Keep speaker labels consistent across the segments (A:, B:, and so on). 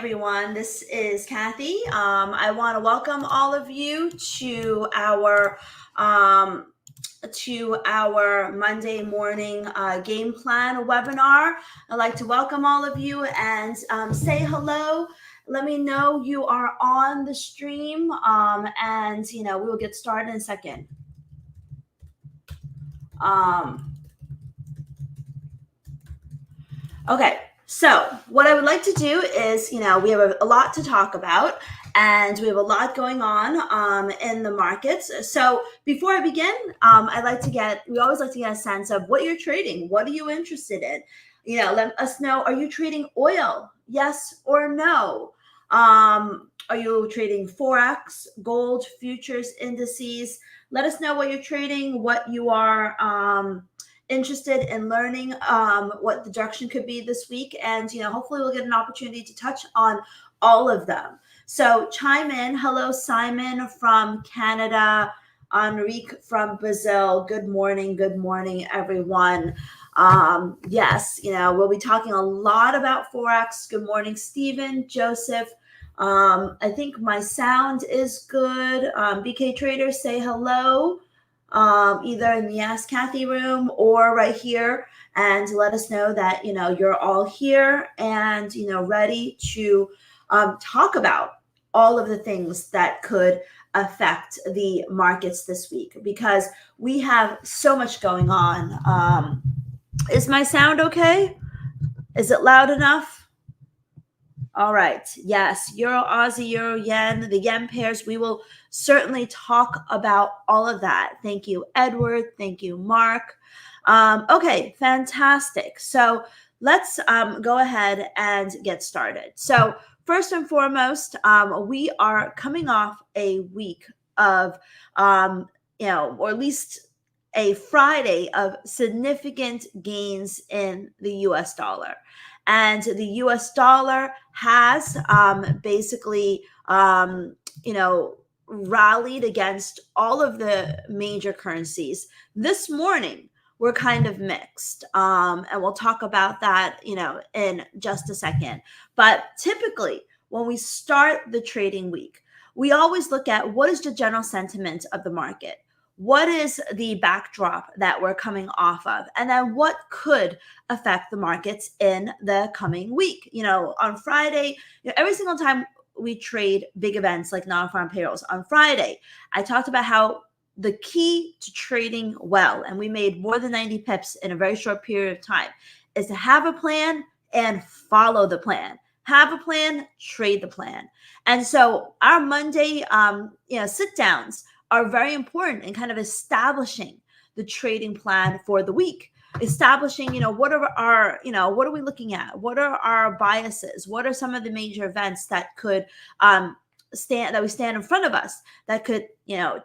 A: everyone. This is Kathy. I want to welcome all of you to our Monday morning game plan webinar. I'd like to welcome all of you and say hello. Let me know you are on the stream, and we'll get started in a second. Okay. So what I would like to do is, we have a lot to talk about, and we have a lot going on in the markets. So before I begin, we always like to get a sense of what you're trading. What are you interested in? Let us know. Are you trading oil? Yes or no? Are you trading forex, gold, futures, indices? Let us know what you're trading, what you are interested in learning, what the direction could be this week, and hopefully we'll get an opportunity to touch on all of them. So chime in. Hello, Simon from Canada, Enrique from Brazil. Good morning, everyone. Yes, we'll be talking a lot about forex. Good morning, Stephen, Joseph. I think my sound is good. BK Traders, say hello. Either in the Ask Kathy room or right here, and let us know that you're all here and ready to talk about all of the things that could affect the markets this week, because we have so much going on. Is my sound okay? Is it loud enough? All right. Yes. Euro, Aussie, Euro, Yen, the Yen pairs. We will certainly talk about all of that. Thank you, Edward. Thank you, Mark. Okay. Fantastic. So let's go ahead and get started. So first and foremost, we are coming off a week of, or at least a Friday of significant gains in the US dollar. And the US dollar has basically, rallied against all of the major currencies. This morning, we're kind of mixed. And we'll talk about that, in just a second. But typically, when we start the trading week, we always look at what is the general sentiment of the market. What is the backdrop that we're coming off of? And then what could affect the markets in the coming week? On Friday, every single time we trade big events like non-farm payrolls on Friday, I talked about how the key to trading well, and we made more than 90 pips in a very short period of time, is to have a plan and follow the plan. Have a plan, trade the plan. And so our Monday, sit downs are very important in kind of establishing the trading plan for the week, establishing, what are we looking at? What are our biases? What are some of the major events that could stand in front of us that could,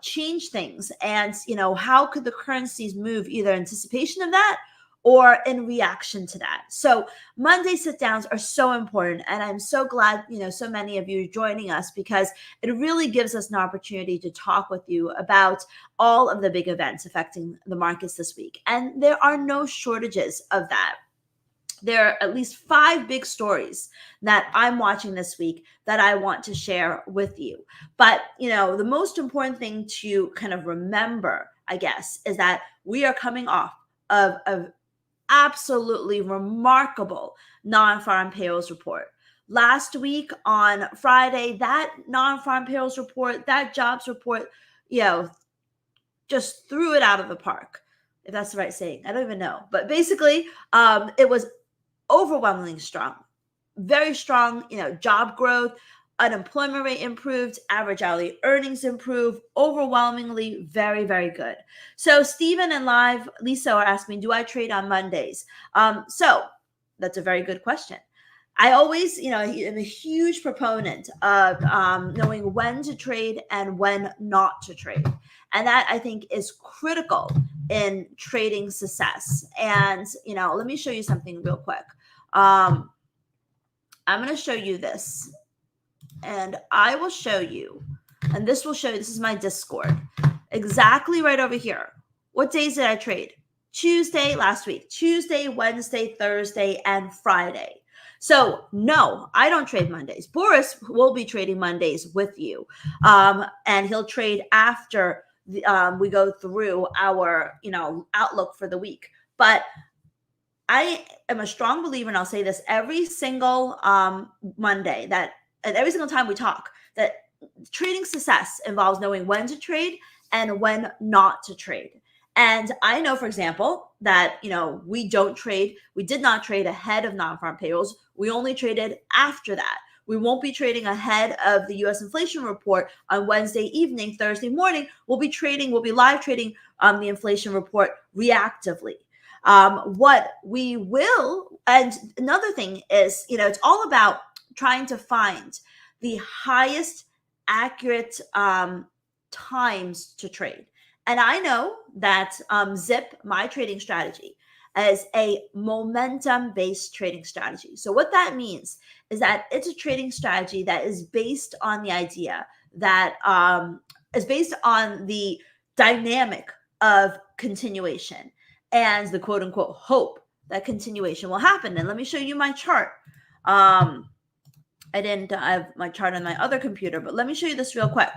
A: change things? And, how could the currencies move either in anticipation of that or in reaction to that? So Monday sit downs are so important. And I'm so glad, so many of you are joining us, because it really gives us an opportunity to talk with you about all of the big events affecting the markets this week. And there are no shortages of that. There are at least 5 big stories that I'm watching this week that I want to share with you. But, the most important thing to kind of remember, I guess, is that we are coming off of absolutely remarkable non-farm payrolls report. Last week on Friday, that non-farm payrolls report, that jobs report, just threw it out of the park, if that's the right saying. I don't even know. But basically, it was overwhelmingly strong, very strong, job growth, unemployment rate improved, average hourly earnings improved, overwhelmingly very, very good. So Stephen and Live Lisa are asking me, do I trade on Mondays? So that's a very good question. I always, am a huge proponent of knowing when to trade and when not to trade. And that, I think, is critical in trading success. And, let me show you something real quick. I'm going to show you this. And I will show you, and this will show you, this is my Discord, exactly right over here. What days did I trade? Tuesday last week, Tuesday, Wednesday, Thursday, and Friday. So no, I don't trade Mondays. Boris will be trading Mondays with you, and he'll trade after we go through our outlook for the week. But I am a strong believer, and I'll say this every single Monday, and every single time we talk, that trading success involves knowing when to trade and when not to trade. And I know, for example, that we did not trade ahead of non-farm payrolls. We only traded after that. We won't be trading ahead of the US inflation report on Wednesday evening. Thursday morning, we'll be live trading the inflation report reactively. What we will, and another thing is, it's all about trying to find the highest accurate times to trade. And I know that ZIP, my trading strategy, is a momentum-based trading strategy. So what that means is that it's a trading strategy that is based on the idea that is based on the dynamic of continuation and the quote unquote hope that continuation will happen. And let me show you my chart. I have my chart on my other computer, but let me show you this real quick.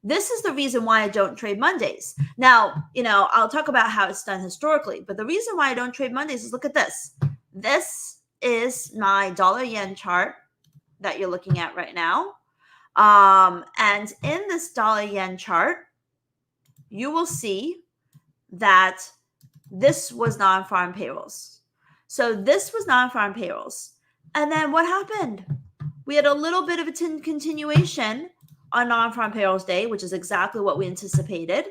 A: This is the reason why I don't trade Mondays. Now, I'll talk about how it's done historically, but the reason why I don't trade Mondays is, look at this. This is my dollar yen chart that you're looking at right now. And in this dollar yen chart, you will see that this was non-farm payrolls. So this was non-farm payrolls. And then what happened? We had a little bit of a continuation on non-farm payrolls day, which is exactly what we anticipated.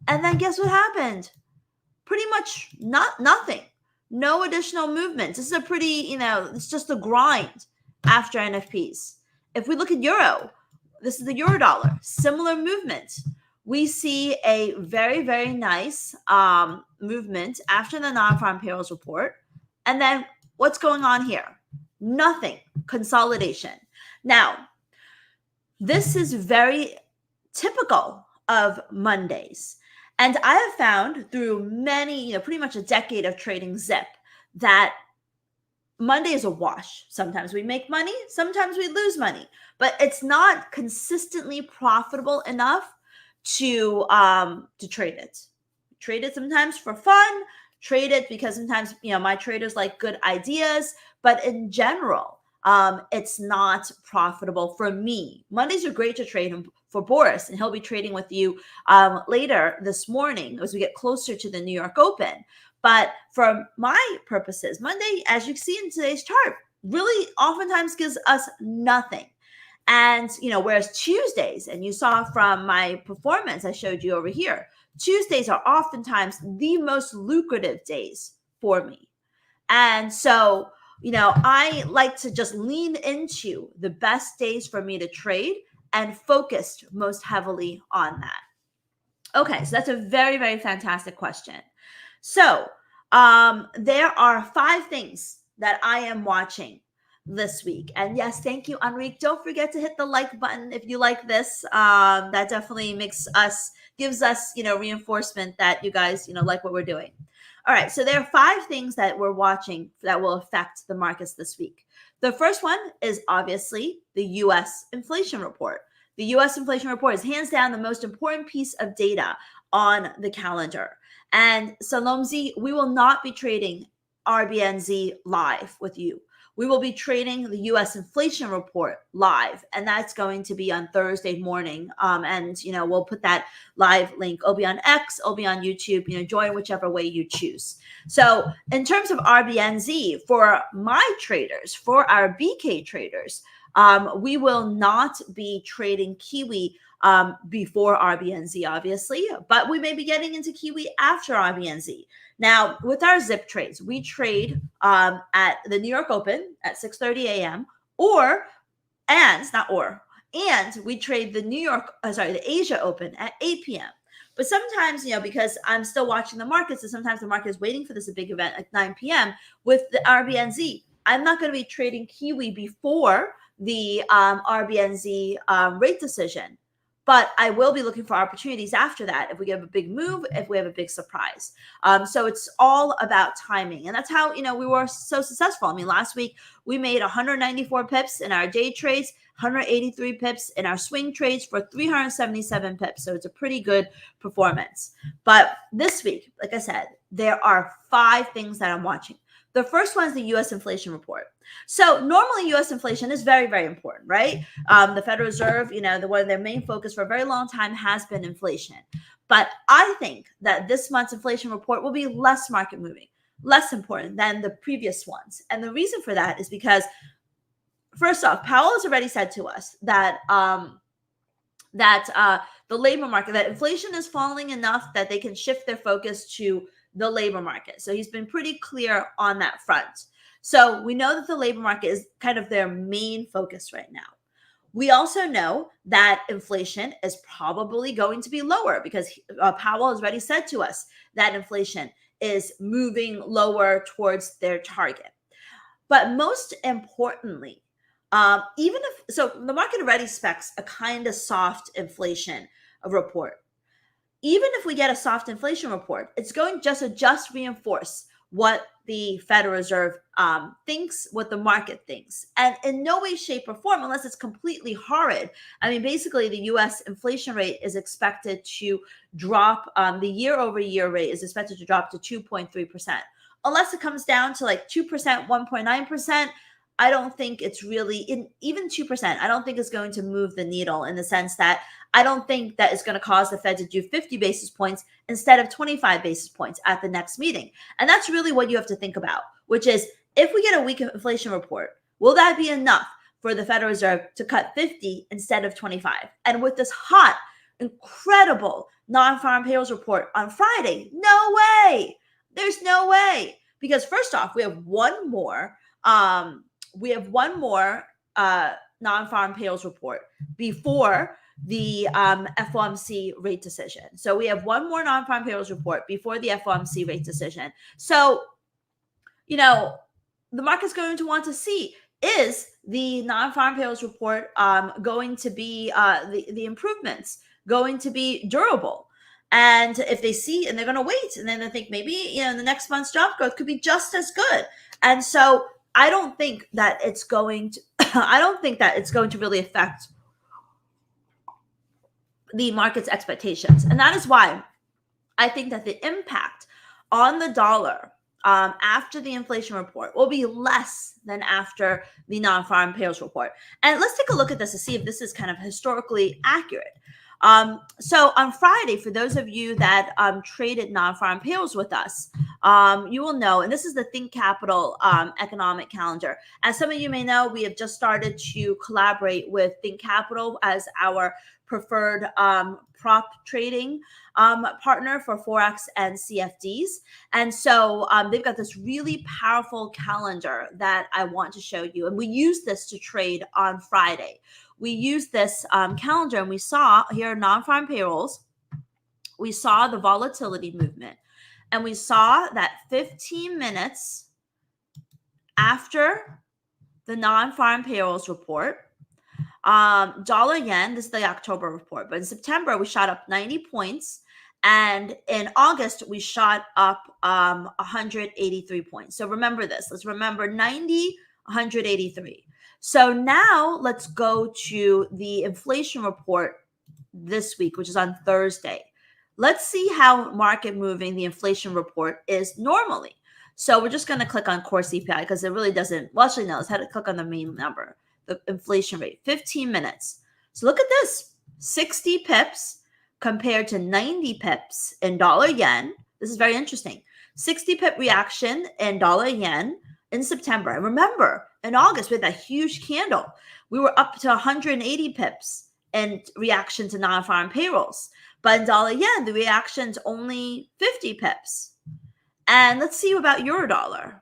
A: And then guess what happened? Pretty much nothing. No additional movements. This is a pretty, it's just a grind after NFPs. If we look at euro, this is the euro dollar, similar movement. We see a very, very nice movement after the non-farm payrolls report. And then what's going on here? Nothing. Consolidation. Now, this is very typical of Mondays. And I have found through many, pretty much a decade of trading ZIP, that Monday is a wash. Sometimes we make money, sometimes we lose money, but it's not consistently profitable enough to trade it. Trade it sometimes for fun, trade it because sometimes, my traders like good ideas, but in general, it's not profitable for me. Mondays are great to trade for Boris, and he'll be trading with you later this morning as we get closer to the New York Open. But for my purposes, Monday, as you see in today's chart, really oftentimes gives us nothing. And, whereas Tuesdays, and you saw from my performance I showed you over here, Tuesdays are oftentimes the most lucrative days for me. And so, I like to just lean into the best days for me to trade and focused most heavily on that. Okay, so that's a very, very fantastic question. So there are 5 things that I am watching this week. And yes, thank you, Enrique. Don't forget to hit the like button if you like this. That definitely gives us, reinforcement that you guys, like what we're doing. All right, so there are 5 things that we're watching that will affect the markets this week. The first one is obviously the US inflation report. The US inflation report is hands down the most important piece of data on the calendar. And Salomzi, we will not be trading RBNZ live with you. We will be trading the US inflation report live, and that's going to be on Thursday morning. And we'll put that live link. It'll be on X, it'll be on YouTube. Join whichever way you choose. So in terms of RBNZ, for my traders, for our BK traders, we will not be trading Kiwi before RBNZ, obviously, but we may be getting into Kiwi after RBNZ. Now, with our ZIP trades, we trade at the New York Open at 6:30 a.m. and we trade the Asia Open at 8 p.m. But sometimes, because I'm still watching the markets, and sometimes the market is waiting for this big event at 9 p.m. with the RBNZ, I'm not going to be trading Kiwi before the RBNZ rate decision. But I will be looking for opportunities after that if we get a big move, if we have a big surprise. So it's all about timing. And that's how, we were so successful. I mean, last week we made 194 pips in our day trades, 183 pips in our swing trades for 377 pips. So it's a pretty good performance. But this week, like I said, there are 5 things that I'm watching. The first one is the US inflation report. So normally US inflation is very, very important, right? The Federal Reserve, one of their main focus for a very long time has been inflation. But I think that this month's inflation report will be less market moving, less important than the previous ones. And the reason for that is because, first off, Powell has already said to us that the labor market, that inflation is falling enough that they can shift their focus to the labor market. So he's been pretty clear on that front. So we know that the labor market is kind of their main focus right now. We also know that inflation is probably going to be lower because Powell has already said to us that inflation is moving lower towards their target. But most importantly, so the market already expects a kind of soft inflation report. Even if we get a soft inflation report, it's going to just reinforce what the Federal Reserve thinks, what the market thinks. And in no way, shape, or form, unless it's completely horrid. I mean, basically, the US inflation rate is expected to drop, the year-over-year rate is expected to drop to 2.3%. Unless it comes down to like 2%, 1.9%, I don't think it's really, even 2%, I don't think it's going to move the needle, in the sense that I don't think that it's going to cause the Fed to do 50 basis points instead of 25 basis points at the next meeting. And that's really what you have to think about, which is, if we get a weak inflation report, will that be enough for the Federal Reserve to cut 50 instead of 25? And with this hot, incredible non-farm payrolls report on Friday, no way. There's no way. Because first off, we have one more non-farm payrolls report before the FOMC rate decision. So we have one more non-farm payrolls report before the FOMC rate decision. So, the market's going to want to see, is the non-farm payrolls report going to be the improvements going to be durable? And if they see, and they're going to wait, and then they think maybe the next month's job growth could be just as good. And so I don't think that it's going to really affect the market's expectations. And that is why I think that the impact on the dollar after the inflation report will be less than after the non-farm payrolls report. And let's take a look at this to see if this is kind of historically accurate. So on Friday, for those of you that traded non-farm payrolls with us, you will know, and this is the Think Capital economic calendar. As some of you may know, we have just started to collaborate with Think Capital as our preferred prop trading partner for forex and CFDs. And so they've got this really powerful calendar that I want to show you. And we use this to trade on Friday. We used this calendar, and we saw here non-farm payrolls. We saw the volatility movement, and we saw that 15 minutes after the non-farm payrolls report, dollar yen, this is the October report, but in September we shot up 90 points, and in August we shot up 183 points. So remember this. Let's remember 90, 183. So now let's go to the inflation report this week, which is on Thursday. Let's see how market moving the inflation report is normally. So we're just going to click on core CPI because it really doesn't, well, actually, no, let's have to click on the main number, the inflation rate, 15 minutes. So look at this, 60 pips compared to 90 pips in dollar yen. This is very interesting. 60 pip reaction in dollar yen in September. And remember, in August, we had that huge candle. We were up to 180 pips in reaction to non-farm payrolls. But in dollar yen, the reaction's only 50 pips. And let's see about Eurodollar.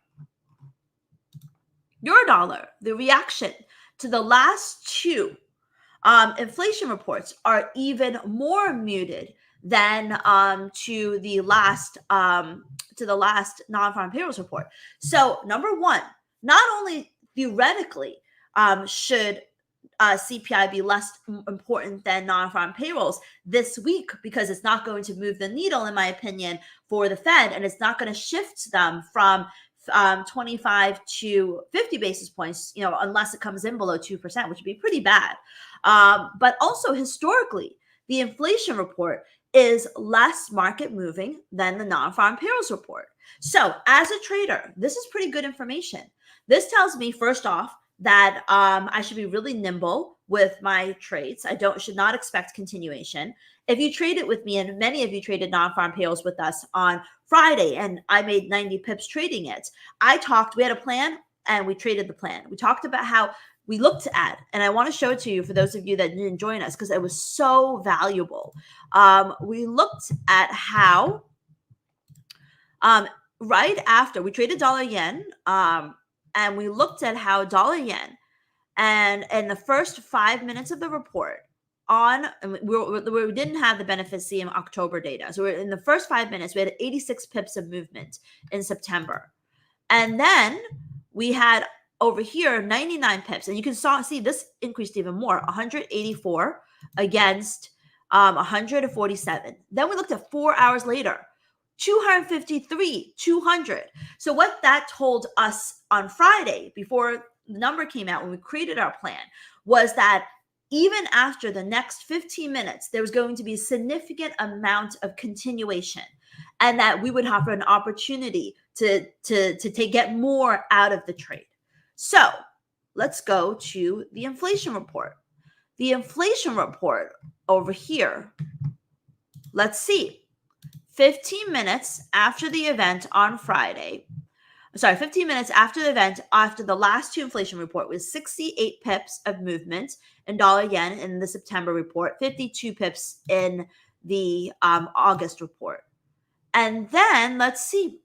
A: Eurodollar, the reaction to the last two inflation reports are even more muted than to the last non-farm payrolls report. So number one, not only theoretically should CPI be less important than non-farm payrolls this week because it's not going to move the needle, in my opinion, for the Fed, and it's not going to shift them from 25 to 50 basis points, unless it comes in below 2%, which would be pretty bad. But also historically, the inflation report is less market moving than the non-farm payrolls report. So as a trader, this is pretty good information. This tells me, first off, that I should be really nimble with my trades. I should not expect continuation. If you traded with me, and many of you traded non-farm payrolls with us on Friday, and I made 90 pips trading it, we had a plan, and we traded the plan. We talked about how we looked at, and I want to show it to you for those of you that didn't join us because it was so valuable. We looked at how right after we traded dollar yen, and we looked at how dollar yen, and in the first 5 minutes of the report we didn't have the Beneficium October data. So in the first 5 minutes, we had 86 pips of movement in September. And then we had over here 99 pips. And you can see this increased even more, 184 against 147. Then we looked at 4 hours later, 253, 200. So what that told us on Friday, before the number came out when we created our plan, was that even after the next 15 minutes, there was going to be a significant amount of continuation, and that we would have an opportunity to get more out of the trade. So let's go to the inflation report. The inflation report over here, let's see. 15 minutes after the event on Friday, 15 minutes after the event, after the last two inflation report, was 68 pips of movement in dollar yen in the September report, 52 pips in the August report. And then let's see.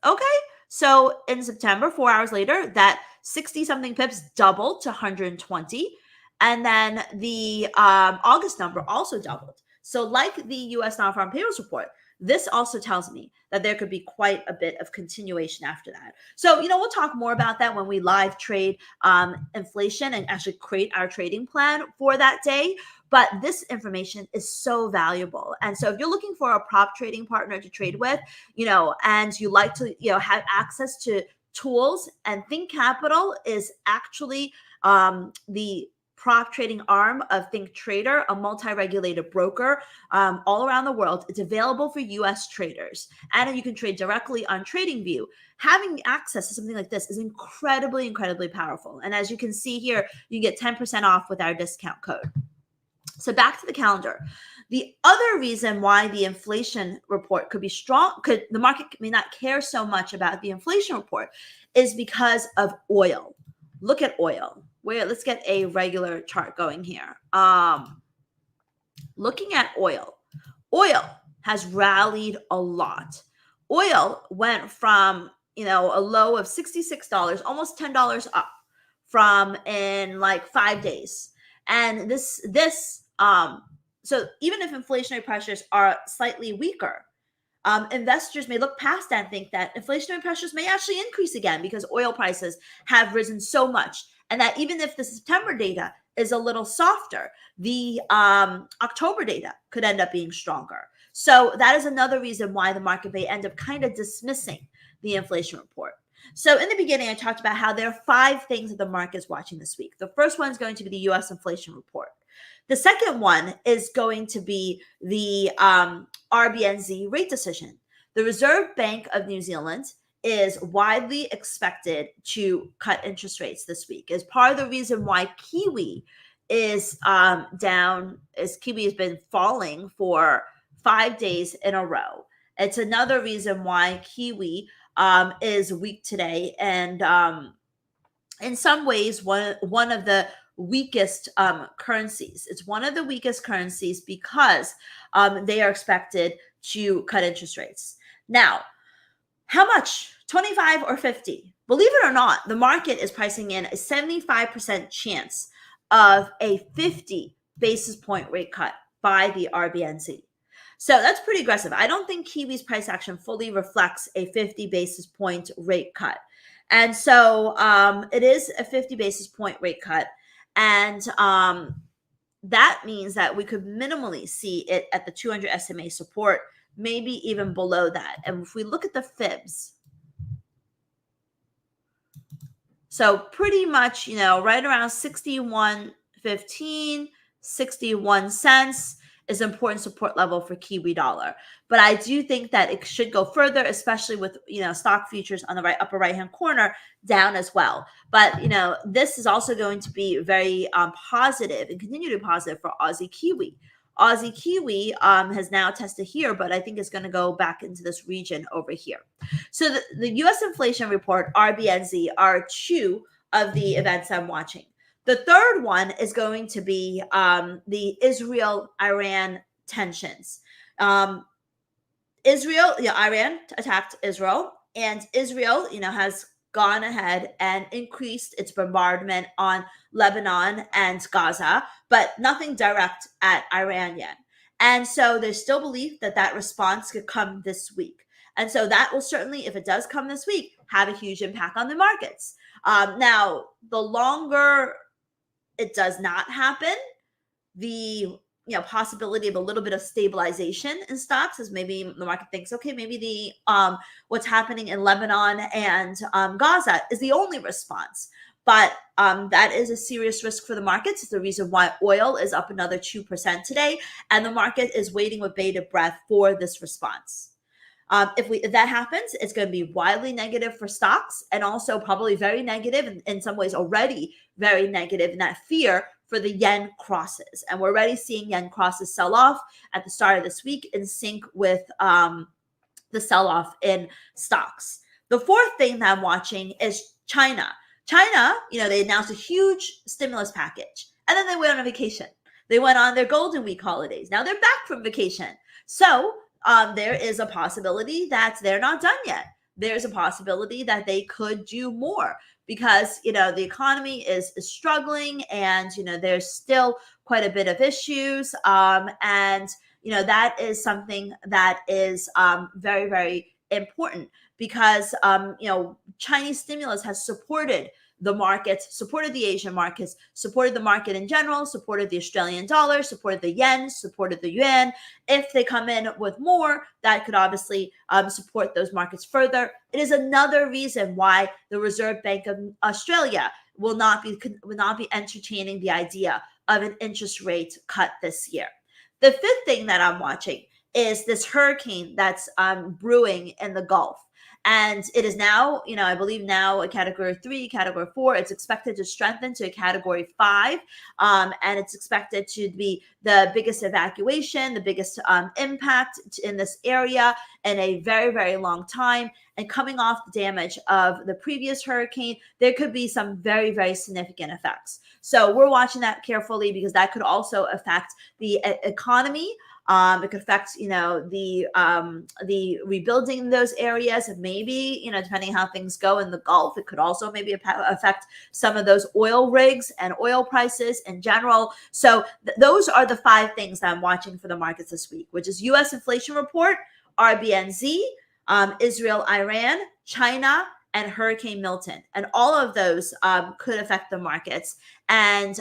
A: Okay, so in September, 4 hours later, that 60-something pips doubled to 120. And then the August number also doubled. So like the US non-farm payrolls report, this also tells me that there could be quite a bit of continuation after that. So, we'll talk more about that when we live trade inflation and actually create our trading plan for that day. But this information is so valuable. And so if you're looking for a prop trading partner to trade with, and you like to, have access to tools, and Think Capital is actually the prop trading arm of Think Trader, a multi-regulated broker all around the world. It's available for US traders, and you can trade directly on TradingView. Having access to something like this is incredibly, incredibly powerful. And as you can see here, you get 10% off with our discount code. So back to the calendar. The other reason why the inflation report could be strong, the market may not care so much about the inflation report, is because of oil. Look at oil. Let's get a regular chart going here. Looking at oil has rallied a lot. Oil went from, a low of $66, almost $10 up from in like 5 days. And so even if inflationary pressures are slightly weaker, investors may look past that and think that inflationary pressures may actually increase again because oil prices have risen so much. And that even if the September data is a little softer, the October data could end up being stronger. So that is another reason why the market may end up kind of dismissing the inflation report. So in the beginning, I talked about how there are 5 things that the market is watching this week. The first one is going to be the US inflation report. The second one is going to be the RBNZ rate decision. The Reserve Bank of New Zealand is widely expected to cut interest rates this week. Is part of the reason why Kiwi is down, as Kiwi has been falling for 5 days in a row. It's another reason why Kiwi is weak today, and in some ways one of the weakest currencies. It's one of the weakest currencies because they are expected to cut interest rates. Now, how much? 25 or 50? Believe it or not, the market is pricing in a 75% chance of a 50 basis point rate cut by the RBNZ. So that's pretty aggressive. I don't think Kiwi's price action fully reflects a 50 basis point rate cut. And so it is a 50 basis point rate cut. And that means that we could minimally see it at the 200 SMA support, maybe even below that. And if we look at the fibs, so pretty much, right around 61.15, 61 cents is an important support level for Kiwi dollar. But I do think that it should go further, especially with, stock futures on the upper right-hand corner down as well. But, this is also going to be very positive and continue to be positive for Aussie Kiwi. Aussie Kiwi has now tested here, but I think it's going to go back into this region over here. So the U.S. inflation report, RBNZ, are two of the events I'm watching. The third one is going to be the Israel-Iran tensions. Iran attacked Israel, and Israel, has gone ahead and increased its bombardment on Lebanon and Gaza, but nothing direct at Iran yet. And so there's still belief that that response could come this week. And so that will certainly, if it does come this week, have a huge impact on the markets. Now, the longer it does not happen, the possibility of a little bit of stabilization in stocks, as maybe the market thinks, okay, maybe the what's happening in Lebanon and Gaza is the only response. But that is a serious risk for the markets. It's the reason why oil is up another 2% today, and the market is waiting with bated breath for this response. If that happens, it's going to be wildly negative for stocks, and also probably very negative, and in some ways already very negative in that fear for the yen crosses. And we're already seeing yen crosses sell off at the start of this week in sync with the sell-off in stocks. The fourth thing that I'm watching is China. China, they announced a huge stimulus package, and then they went on a vacation. They went on their Golden Week holidays. Now they're back from vacation. So there is a possibility that they're not done yet. There's a possibility that they could do more because, the economy is struggling, and, there's still quite a bit of issues. And, that is something that is very, very important because, Chinese stimulus has supported the markets, supported the Asian markets, supported the market in general, supported the Australian dollar, supported the yen, supported the yuan. If they come in with more, that could obviously support those markets further. It is another reason why the Reserve Bank of Australia will not be entertaining the idea of an interest rate cut this year. The fifth thing that I'm watching is this hurricane that's brewing in the Gulf. And it is now, I believe now a category 3, category 4. It's expected to strengthen to a category 5. And it's expected to be the biggest evacuation, the biggest impact in this area in a very, very long time. And coming off the damage of the previous hurricane, there could be some very, very significant effects. So we're watching that carefully because that could also affect the economy. It could affect, the rebuilding in those areas, and maybe, depending how things go in the Gulf, it could also maybe affect some of those oil rigs and oil prices in general. So those are the 5 things that I'm watching for the markets this week, which is U.S. inflation report, RBNZ, Israel, Iran, China, and Hurricane Milton. And all of those could affect the markets. And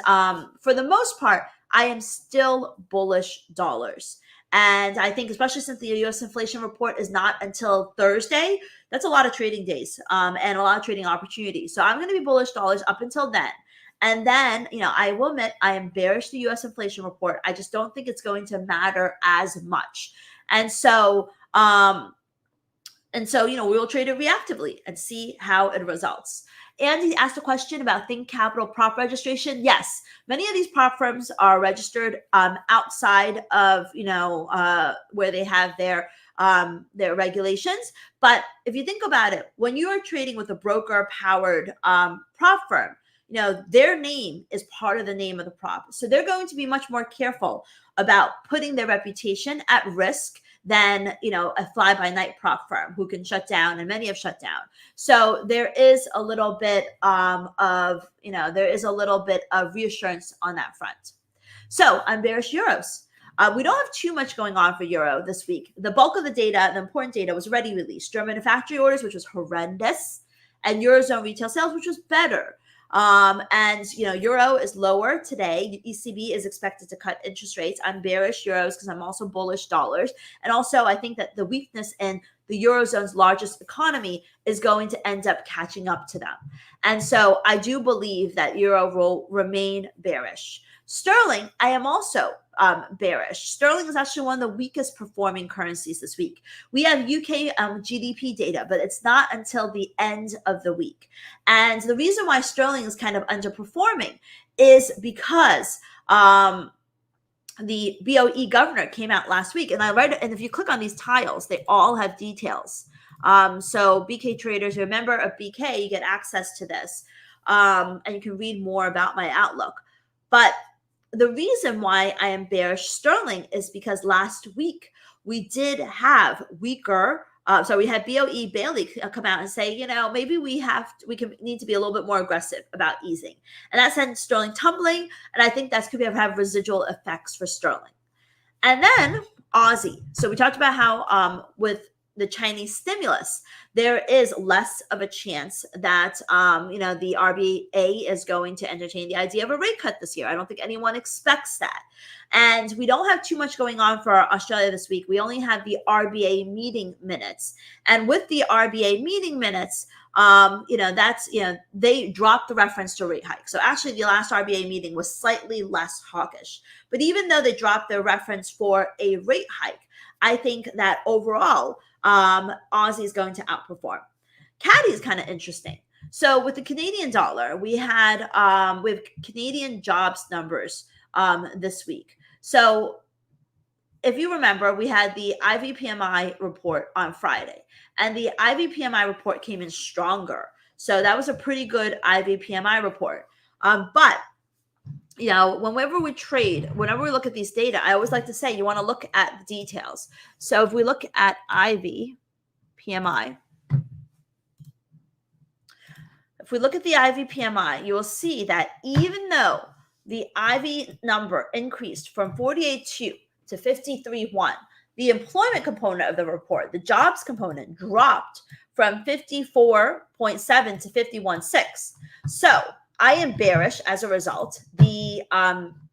A: for the most part, I am still bullish dollars. And I think, especially since the U.S. inflation report is not until Thursday, that's a lot of trading days and a lot of trading opportunities. So I'm going to be bullish dollars up until then. And then, I will admit I am bearish the U.S. inflation report. I just don't think it's going to matter as much. And so, we will trade it reactively and see how it results. Andy asked a question about Think Capital prop registration. Yes, many of these prop firms are registered outside of where they have their regulations. But if you think about it, when you are trading with a broker-powered prop firm, their name is part of the name of the prop. So they're going to be much more careful about putting their reputation at risk than, a fly-by-night prop firm who can shut down, and many have shut down. So there is a little bit of reassurance on that front. So I'm bearish euros. We don't have too much going on for euro this week. The bulk of the data, the important data, was already released. German factory orders, which was horrendous, and Eurozone retail sales, which was better. And euro is lower today. ECB is expected to cut interest rates. I'm bearish euros because I'm also bullish dollars. And also, I think that the weakness in the Eurozone's largest economy is going to end up catching up to them. And so I do believe that euro will remain bearish. Sterling, I am also bearish. Sterling is actually one of the weakest performing currencies this week. We have UK GDP data, but it's not until the end of the week. And the reason why sterling is kind of underperforming is because the BOE governor came out last week, and and if you click on these tiles, they all have details. So BK traders, remember of BK, you get access to this, and you can read more about my outlook. But the reason why I am bearish sterling is because last week we did have weaker. So we had BOE Bailey come out and say, maybe we need to be a little bit more aggressive about easing, and that sent sterling tumbling. And I think that's going to have residual effects for sterling. And then Aussie. So we talked about how with the Chinese stimulus, there is less of a chance that the RBA is going to entertain the idea of a rate cut this year. I don't think anyone expects that. And we don't have too much going on for Australia this week. We only have the RBA meeting minutes. And with the RBA meeting minutes, they dropped the reference to rate hike. So actually the last RBA meeting was slightly less hawkish. But even though they dropped their reference for a rate hike, I think that overall, Aussie is going to outperform. CAD is kind of interesting. So with the Canadian dollar, we have Canadian jobs numbers this week. So if you remember, we had the IVPMI report on Friday, and the IVPMI report came in stronger. So that was a pretty good IVPMI report. But whenever we trade, whenever we look at these data, I always like to say you want to look at the details. So if we look at IVPMI, if we look at the IVPMI, you will see that even though the IV number increased from 48.2 to 53.1, the employment component of the report, the jobs component, dropped from 54.7 to 51.6. So I am bearish as a result. The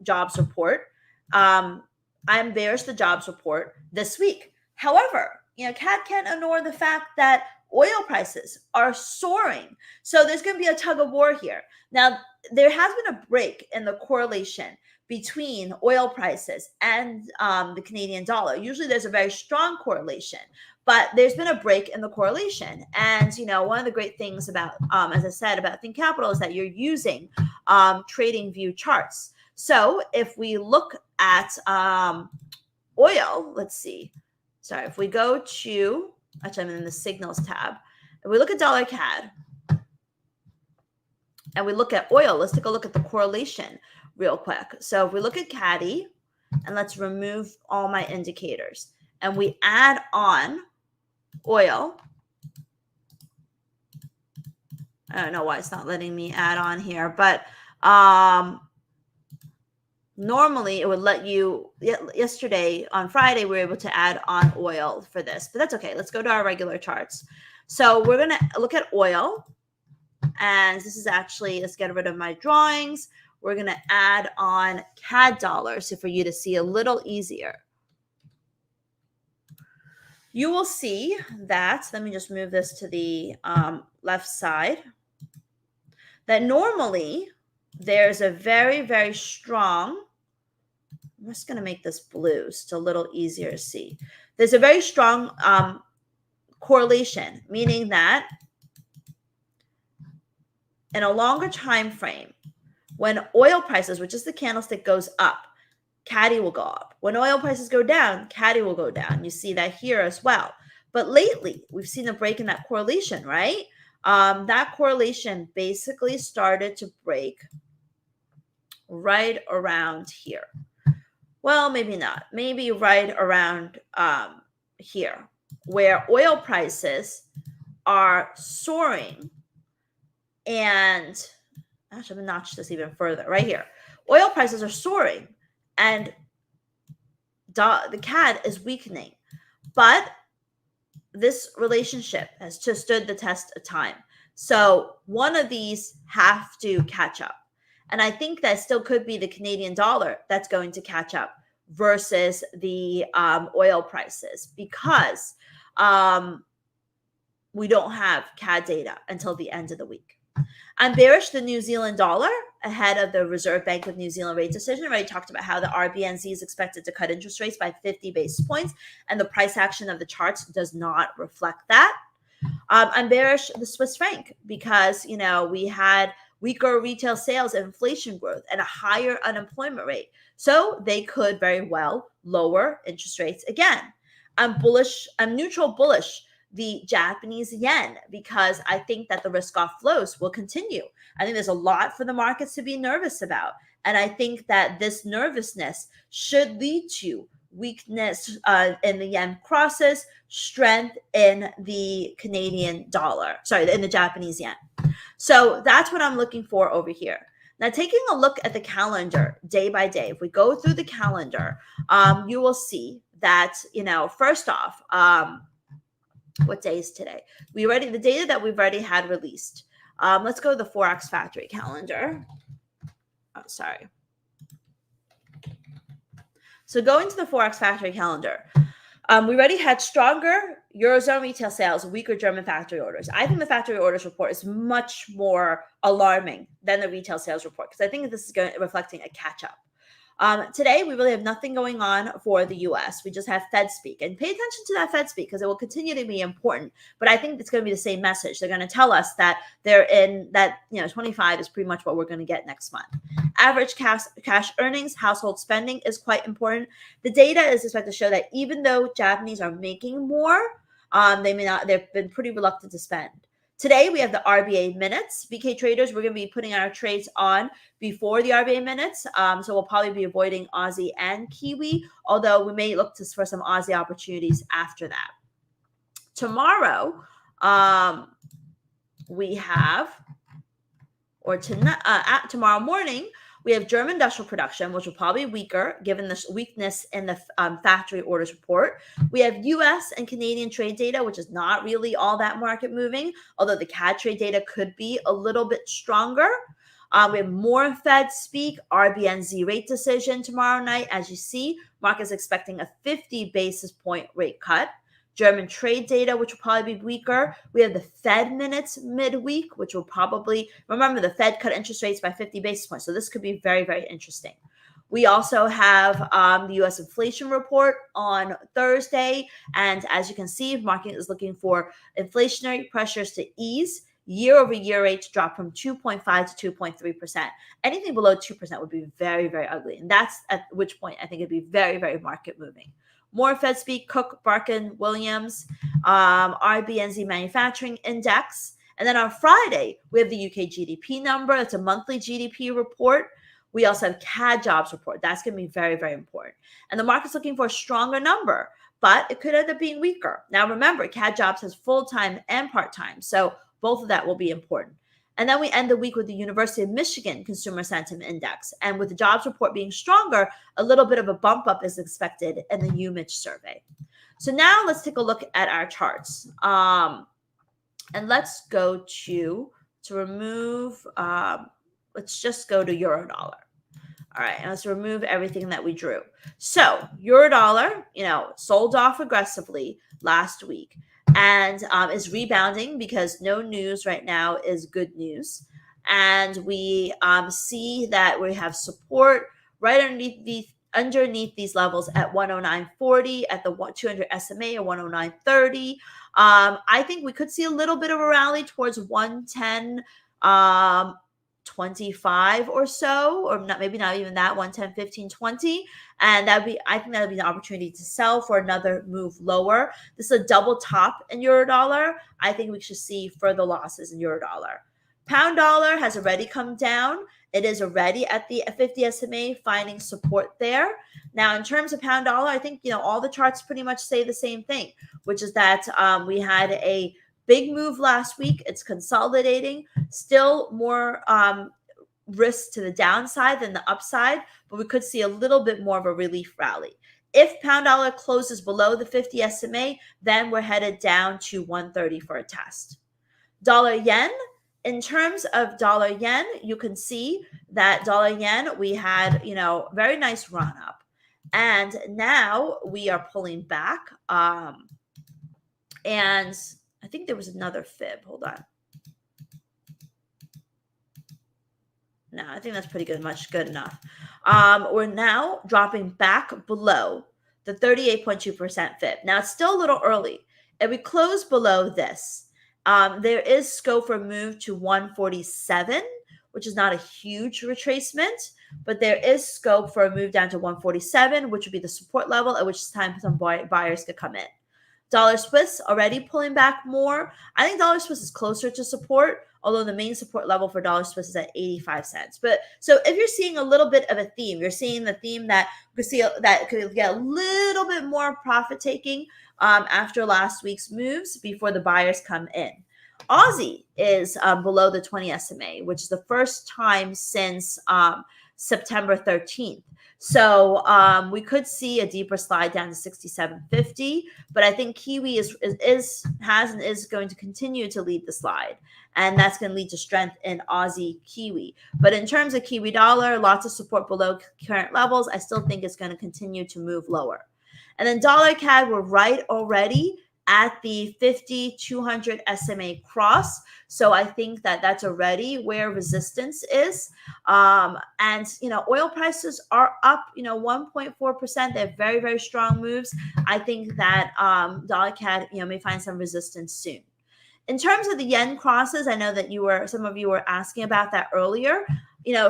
A: jobs report, I'm bearish the jobs report this week. However, CAD can't ignore the fact that oil prices are soaring. So there's going to be a tug of war here. Now, there has been a break in the correlation between oil prices and the Canadian dollar. Usually there's a very strong correlation, but there's been a break in the correlation. And, one of the great things about, as I said, about Think Capital is that you're using trading view charts. So if we look at oil, let's see. Sorry, if we go to, actually I'm in the signals tab. If we look at dollar CAD and we look at oil, let's take a look at the correlation real quick. So if we look at CADI, and let's remove all my indicators, and we add on oil. I don't know why it's not letting me add on here, but normally it would let you. Yesterday on Friday, we were able to add on oil for this, but that's okay. Let's go to our regular charts. So we're going to look at oil, and this is actually, let's get rid of my drawings. We're going to add on CAD dollars so for you to see a little easier. You will see that, let me just move this to the left side, that normally there's a very, very strong, I'm just going to make this blue so it's a little easier to see. There's a very strong correlation, meaning that in a longer time frame, when oil prices, which is the candlestick, goes up, CADI will go up. When oil prices go down, CADI will go down. You see that here as well. But lately, we've seen a break in that correlation, right? That correlation basically started to break right around here. Well, maybe not. Maybe right around here, where oil prices are soaring. And actually, I'm going to notch this even further. Right here. Oil prices are soaring, and the CAD is weakening. But this relationship has just stood the test of time. So one of these have to catch up. And I think that still could be the Canadian dollar that's going to catch up versus the oil prices, because we don't have CAD data until the end of the week. I'm bearish the New Zealand dollar ahead of the Reserve Bank of New Zealand rate decision. I already talked about how the RBNZ is expected to cut interest rates by 50 basis points, and the price action of the charts does not reflect that. I'm bearish the Swiss franc because, we had weaker retail sales and inflation growth and a higher unemployment rate. So they could very well lower interest rates again. I'm neutral bullish the Japanese yen because I think that the risk off flows will continue. I think there's a lot for the markets to be nervous about. And I think that this nervousness should lead to weakness in the yen crosses, strength in the Canadian dollar, in the Japanese yen. So that's what I'm looking for over here. Now, taking a look at the calendar day by day, if we go through the calendar, you will see that, first off, what day is today? The data that we've already had released. Let's go to the Forex Factory calendar. Oh, sorry. So going to the Forex Factory calendar, we already had stronger Eurozone retail sales, weaker German factory orders. I think the factory orders report is much more alarming than the retail sales report because I think this is reflecting a catch-up. Today, we really have nothing going on for the U.S. We just have Fed speak. And pay attention to that Fed speak because it will continue to be important. But I think it's going to be the same message. They're going to tell us that they're in that, 25 is pretty much what we're going to get next month. Average cash earnings, household spending is quite important. The data is expected to show that even though Japanese are making more, they've been pretty reluctant to spend. Today, we have the RBA minutes. BK traders, we're going to be putting our trades on before the RBA minutes. So we'll probably be avoiding Aussie and Kiwi, although we may look for some Aussie opportunities after that. Tomorrow, tomorrow morning, we have German industrial production, which will probably be weaker given the weakness in the factory orders report. We have U.S. and Canadian trade data, which is not really all that market moving, although the CAD trade data could be a little bit stronger. We have more Fed speak, RBNZ rate decision tomorrow night. As you see, market's expecting a 50 basis point rate cut. German trade data, which will probably be weaker. We have the Fed minutes midweek, which will probably, remember the Fed cut interest rates by 50 basis points. So this could be very, very interesting. We also have the U.S. inflation report on Thursday. And as you can see, market is looking for inflationary pressures to ease. Year-over-year rates drop from 2.5 to 2.3%. Anything below 2% would be very, very ugly. And that's at which point I think it'd be very, very market moving. More Fed speak, Cook, Barkin, Williams, RBNZ manufacturing index. And then on Friday, we have the UK GDP number. It's a monthly GDP report. We also have CAD jobs report. That's going to be very, very important. And the market's looking for a stronger number, but it could end up being weaker. Now, remember, CAD jobs has full-time and part-time. So both of that will be important. And then we end the week with the University of Michigan Consumer Sentiment Index. And with the jobs report being stronger, a little bit of a bump up is expected in the UMich survey. So now let's take a look at our charts. And let's go to remove, let's just go to euro dollar. All right, and let's remove everything that we drew. So euro dollar, sold off aggressively last week. And is rebounding because no news right now is good news. And we see that we have support right underneath these levels at 109.40, at the 200 SMA or 109.30. I think we could see a little bit of a rally towards 110. 25 or so, or maybe not even that, 110, 15, 20. And I think that would be an opportunity to sell for another move lower. This is a double top in euro dollar. I think we should see further losses in euro dollar. Pound dollar has already come down. It is already at the 50 SMA finding support there. Now, in terms of pound dollar, I think, all the charts pretty much say the same thing, which is that we had a big move last week. It's consolidating. Still more risk to the downside than the upside, but we could see a little bit more of a relief rally. If pound dollar closes below the 50 SMA, then we're headed down to 130 for a test. Dollar yen, in terms of dollar yen, you can see that dollar yen, we had, very nice run up. And now we are pulling back. And I think there was another fib. Hold on. No, I think that's pretty good, much good enough. We're now dropping back below the 38.2% fib. Now it's still a little early. If we close below this, there is scope for a move to 147, which is not a huge retracement, but there is scope for a move down to 147, which would be the support level, at which time some buyers could come in. Dollar Swiss already pulling back more. I think dollar Swiss is closer to support, although the main support level for dollar Swiss is at 85 cents. But so if you're seeing a little bit of a theme, you're seeing the theme that we see that could get a little bit more profit taking after last week's moves before the buyers come in. Aussie is below the 20 SMA, which is the first time since September 13th. So we could see a deeper slide down to 67.50, but I think Kiwi has and is going to continue to lead the slide, and that's going to lead to strength in Aussie Kiwi. But in terms of Kiwi dollar, lots of support below current levels. I still think it's going to continue to move lower. And then dollar CAD, we're right already at the 50-200 SMA cross. So I think that that's already where resistance is. And, oil prices are up, 1.4%. They have very, very strong moves. I think that dollar CAD, may find some resistance soon. In terms of the yen crosses, I know that some of you were asking about that earlier.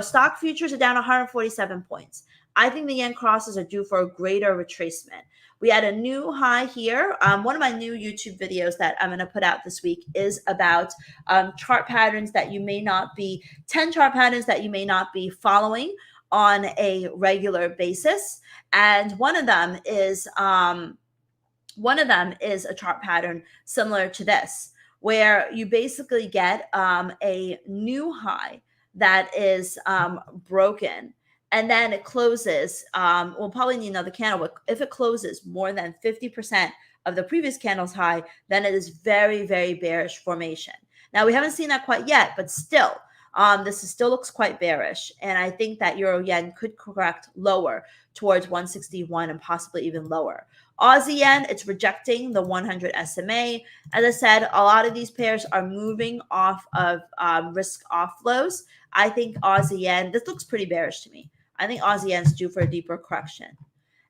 A: Stock futures are down 147 points. I think the yen crosses are due for a greater retracement. We had a new high here. One of my new YouTube videos that I'm going to put out this week is about 10 chart patterns that you may not be following on a regular basis. And one of them is a chart pattern similar to this, where you basically get a new high that is broken. And then it closes. We'll probably need another candle, but if it closes more than 50% of the previous candle's high, then it is very, very bearish formation. Now, we haven't seen that quite yet, but still, still looks quite bearish. And I think that Euro Yen could correct lower towards 161 and possibly even lower. Aussie Yen, it's rejecting the 100 SMA. As I said, a lot of these pairs are moving off of risk off lows. I think Aussie Yen, this looks pretty bearish to me. I think Aussie Yen's due for a deeper correction.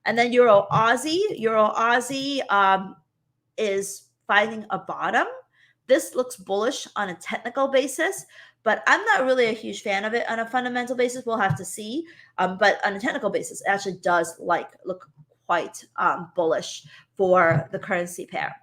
A: And then Euro Aussie is finding a bottom. This looks bullish on a technical basis, but I'm not really a huge fan of it on a fundamental basis. We'll have to see. But on a technical basis, it actually does look quite bullish for the currency pair.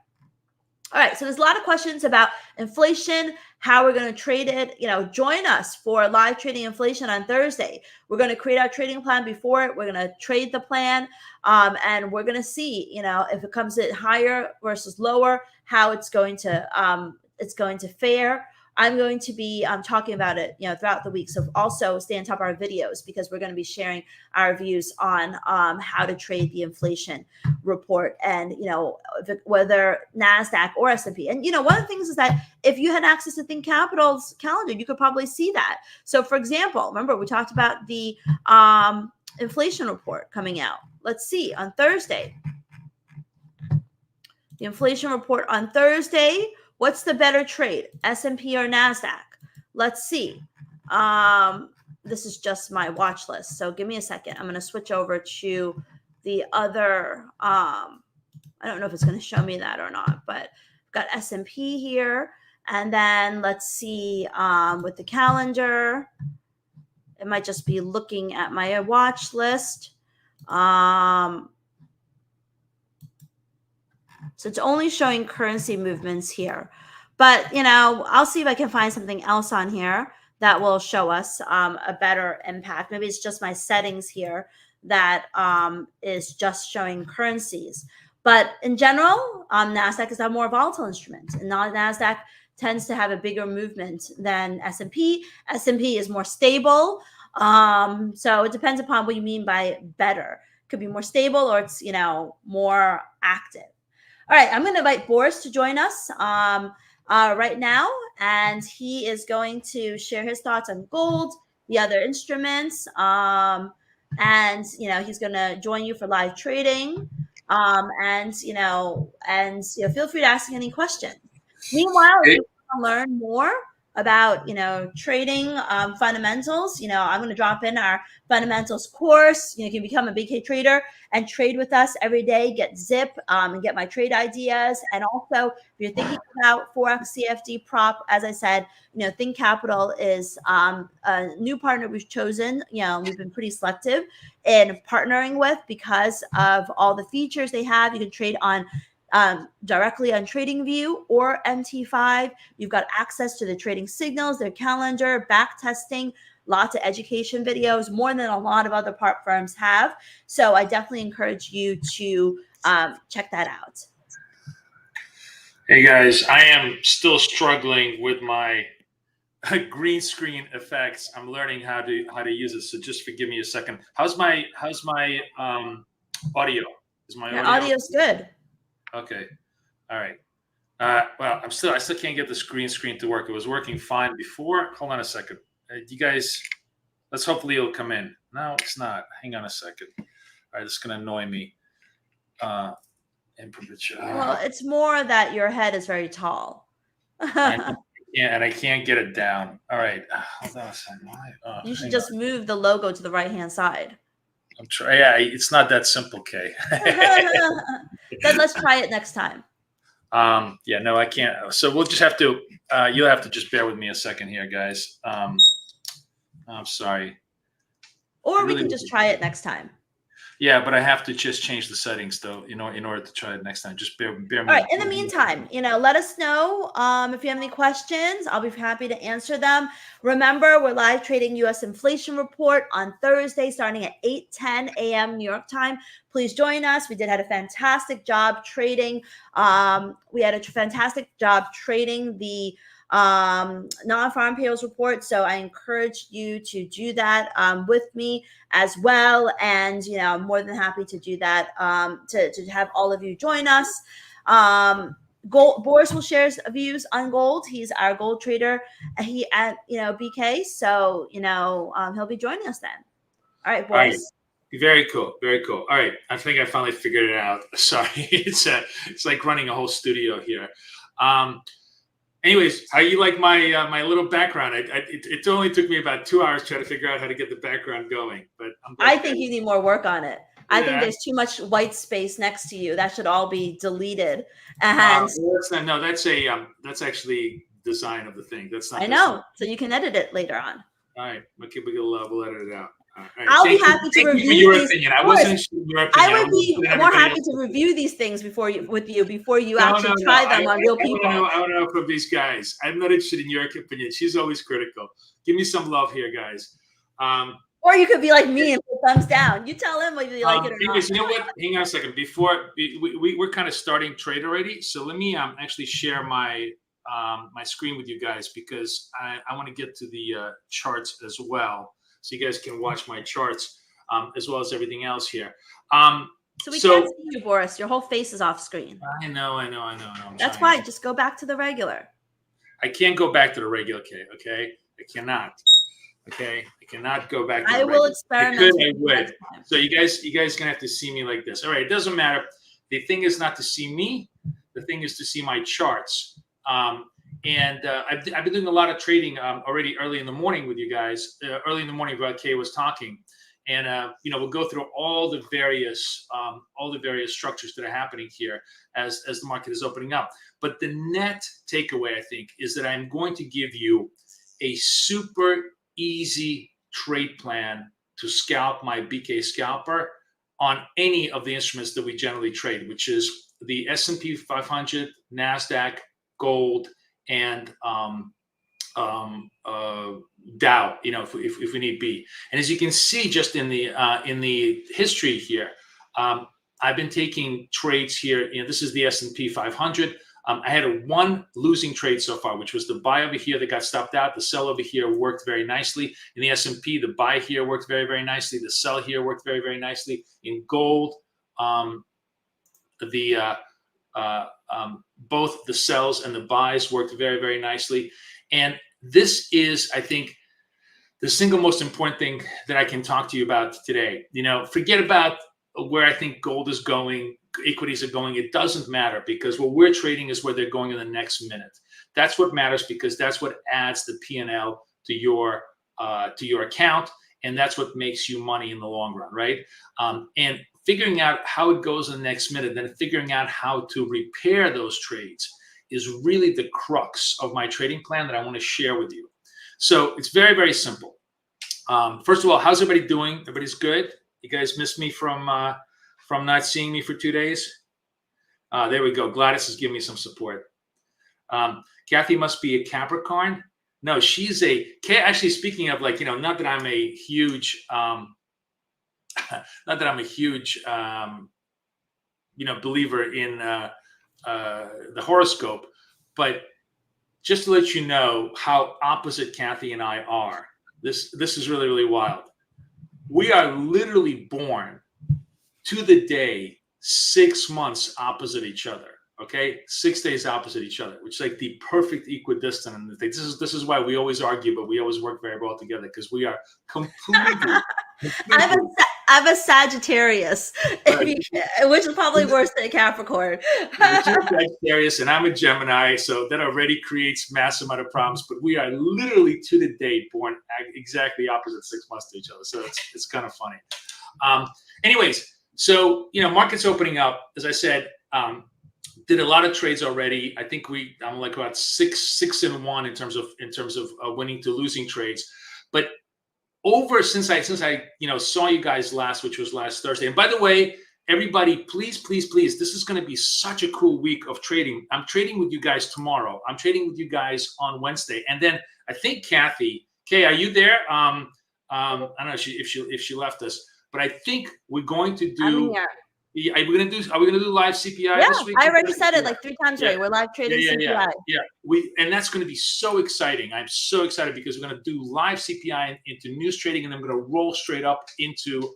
A: All right, so there's a lot of questions about inflation, how we're going to trade it. Join us for live trading inflation on Thursday. We're going to create our trading plan before it. We're going to trade the plan, and we're going to see, if it comes in higher versus lower, how it's going to fare. I'm going to be talking about it, throughout the week. So also stay on top of our videos, because we're going to be sharing our views on how to trade the inflation report, and whether NASDAQ or S&P. And one of the things is that if you had access to Think Capital's calendar, you could probably see that. So for example, remember we talked about the inflation report coming out. Let's see on Thursday. The inflation report on Thursday. What's the better trade, S&P or NASDAQ? Let's see. This is just my watch list. So give me a second. I'm going to switch over to the other. I don't know if it's going to show me that or not, but I've got S&P here. And then let's see with the calendar. It might just be looking at my watch list. So it's only showing currency movements here. But, I'll see if I can find something else on here that will show us a better impact. Maybe it's just my settings here that is just showing currencies. But in general, NASDAQ is a more volatile instrument. And NASDAQ tends to have a bigger movement than S&P. S&P is more stable. So it depends upon what you mean by better. It could be more stable, or it's, more active. All right, I'm going to invite Boris to join us right now, and he is going to share his thoughts on gold, the other instruments, and he's going to join you for live trading. And feel free to ask any questions. Meanwhile, if you want to learn more about trading fundamentals, I'm going to drop in our fundamentals course. You can become a BK trader and trade with us every day, get zip, and get my trade ideas. And also, if you're thinking about forex, CFD, prop, as I said, Think Capital is a new partner we've chosen. We've been pretty selective in partnering with because of all the features they have. You can trade on directly on TradingView or MT5. You've got access to the trading signals, their calendar, back testing, lots of education videos, more than a lot of other part firms have. So I definitely encourage you to check that out.
B: Hey guys, I am still struggling with my green screen effects. I'm learning how to use it, so just forgive me a second. How's my audio? Is my
A: Your audio's good.
B: Okay. All right. Well, I still can't get this green screen to work. It was working fine before. Hold on a second. You guys, hopefully it'll come in. No, it's not. Hang on a second. All right, it's going to annoy me.
A: Well, it's more that your head is very tall.
B: And I can't get it down. All right. Hold on a second.
A: You should just move the logo to the right-hand side.
B: I'm trying. Yeah, it's not that simple, Kay.
A: Then let's try it next time.
B: Yeah, no, I can't. So we'll just have to. You'll have to just bear with me a second here, guys. I'm sorry.
A: Or we can just try it next time.
B: Yeah, but I have to just change the settings though, in order to try it next time. Just bear with me. All
A: right. In the meantime, let us know if you have any questions. I'll be happy to answer them. Remember, we're live trading U.S. inflation report on Thursday, starting at 8:10 a.m. New York time. Please join us. We had a fantastic job trading. We had a fantastic job trading the non-farm payrolls report. So I encourage you to do that with me as well. And, I'm more than happy to do that, to have all of you join us. Boris will share his views on gold. He's our gold trader. He at, BK. So, he'll be joining us then. All right, Boris.
B: All right. Very cool. Very cool. All right. I think I finally figured it out. Sorry. It's like running a whole studio here. Anyways, how you like my my little background? It only took me about 2 hours trying to figure out how to get the background going. But
A: I think you need more work on it. I think there's too much white space next to you. That should all be deleted. And
B: no, that's actually design of the thing. That's not.
A: I know. So you can edit it later on.
B: All right, okay, we'll edit it out. Right.
A: I'll be happy to review
B: your opinion. I wasn't interested in your opinion.
A: I would be more happy to review these things before you actually try them on real people.
B: I want to know from these guys. I'm not interested in your opinion. She's always critical. Give me some love here, guys.
A: Or you could be like me and put thumbs down. You tell him whether you like it or not.
B: You know what? Hang on a second. Before we're kind of starting trade already, so let me actually share my my screen with you guys because I want to get to the charts as well. So you guys can watch my charts as well as everything else here.
A: So we can't see you, Boris. Your whole face is off screen.
B: I know.
A: That's why. Just go back to the regular.
B: I can't go back to the regular, okay? I cannot. Okay? I cannot go back to the regular.
A: I will experiment.
B: I would. So you guys gonna have to see me like this. All right, it doesn't matter. The thing is not to see me. The thing is to see my charts. And I've been doing a lot of trading already early in the morning with you guys. Early in the morning, while Kay was talking, and we'll go through all the various structures that are happening here as the market is opening up. But the net takeaway, I think, is that I'm going to give you a super easy trade plan to scalp my BK scalper on any of the instruments that we generally trade, which is the S&P 500, NASDAQ, gold, and Dow, if we need be. And as you can see, just in the history here, I've been taking trades here. This is the S&P 500. I had one losing trade so far, which was the buy over here that got stopped out. The sell over here worked very nicely. In the S&P, the buy here worked very, very nicely. The sell here worked very, very nicely. In gold, the both the sells and the buys worked very, very nicely. And this is, I think, the single most important thing that I can talk to you about today. Forget about where I think gold is going, equities are going. It doesn't matter, because what we're trading is where they're going in the next minute. That's what matters, because that's what adds the P&L to your account, and that's what makes you money in the long run, right? And figuring out how it goes in the next minute, then figuring out how to repair those trades is really the crux of my trading plan that I want to share with you. So it's very, very simple. First of all, how's everybody doing? Everybody's good? You guys missed me from not seeing me for 2 days? There we go. Gladys is giving me some support. Kathy must be a Capricorn. No, she's actually, speaking of, not that I'm a huge, believer in the horoscope, but just to let you know how opposite Kathy and I are. This is really, really wild. We are literally born to the day 6 months opposite each other. Okay, 6 days opposite each other, which is like the perfect equidistant. And this is why we always argue, but we always work very well together, because we are completely.
A: I'm a Sagittarius, which is probably worse than a Capricorn.
B: Sagittarius, and I'm a Gemini, so that already creates massive amount of problems. But we are literally to the day born exactly opposite 6 months to each other, so it's kind of funny. Anyways, so markets opening up, as I said. Did a lot of trades already. I think I'm like about 6-1 in terms of winning to losing trades. But since I saw you guys last, which was last Thursday. And by the way, everybody, please, this is going to be such a cool week of trading. I'm trading with you guys tomorrow. I'm trading with you guys on Wednesday, and then I think Kathy. Kay, are you there? I don't know if she left us, but I think we're going to do.
A: I'm here.
B: Are we gonna do live CPI this week?
A: I already said it like 3 times already. We're live trading CPI.
B: And that's going to be so exciting. I'm so excited, because we're going to do live CPI into news trading, and then we're going to roll straight up into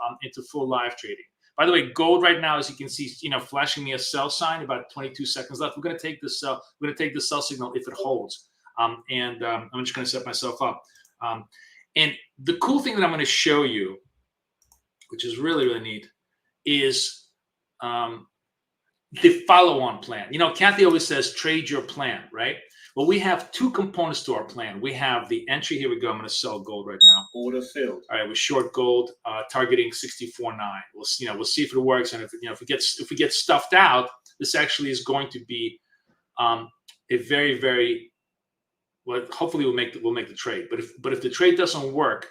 B: full live trading. By the way, gold right now, as you can see, flashing me a sell sign. About 22 seconds left. We're going to take the sell. We're going to take the sell signal if it holds. I'm just going to set myself up. And the cool thing that I'm going to show you, which is really, really neat, is the follow-on plan. Kathy always says trade your plan, right? Well, we have 2 components to our plan. We have the entry. Here we go. I'm going to sell gold right now.
C: Order filled.
B: All right, we're short gold, targeting 64.9. We'll see if it works, and if we get stuffed out, this actually is going to be a very, very well. Hopefully, we'll make the trade. But if the trade doesn't work,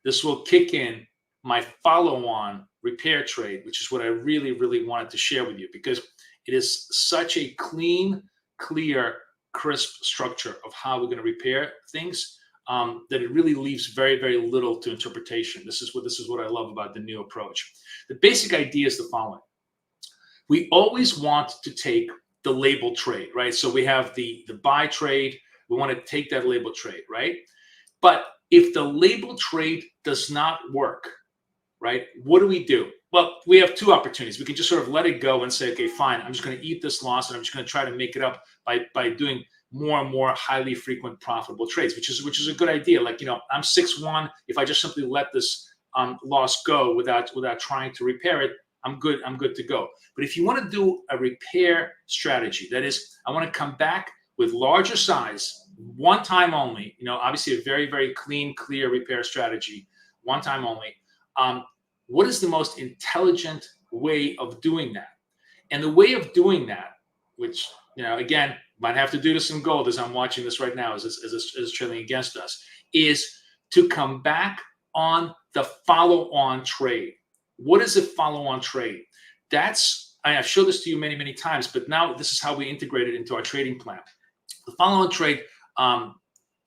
B: this will kick in my follow-on repair trade, which is what I really, really wanted to share with you, because it is such a clean, clear, crisp structure of how we're going to repair things, that it really leaves very, very little to interpretation. This is what I love about the new approach. The basic idea is the following. We always want to take the label trade, right? So we have the buy trade. We want to take that label trade, right? But if the label trade does not work, right, what do? Well, we have 2 opportunities. We can just sort of let it go and say, okay, fine, I'm just going to eat this loss, and I'm just going to try to make it up by doing more and more highly frequent profitable trades, which is a good idea. Like, I'm 6-1. If I just simply let this loss go without trying to repair it, I'm good to go. But if you want to do a repair strategy, that is, I want to come back with larger size, one time only, obviously a very, very clean, clear repair strategy, one time only. What is the most intelligent way of doing that? And the way of doing that, which, again, might have to do this in gold as I'm watching this right now, as trading against us, is to come back on the follow-on trade. What is a follow-on trade? I've showed this to you many, many times, but now this is how we integrate it into our trading plan. The follow-on trade, I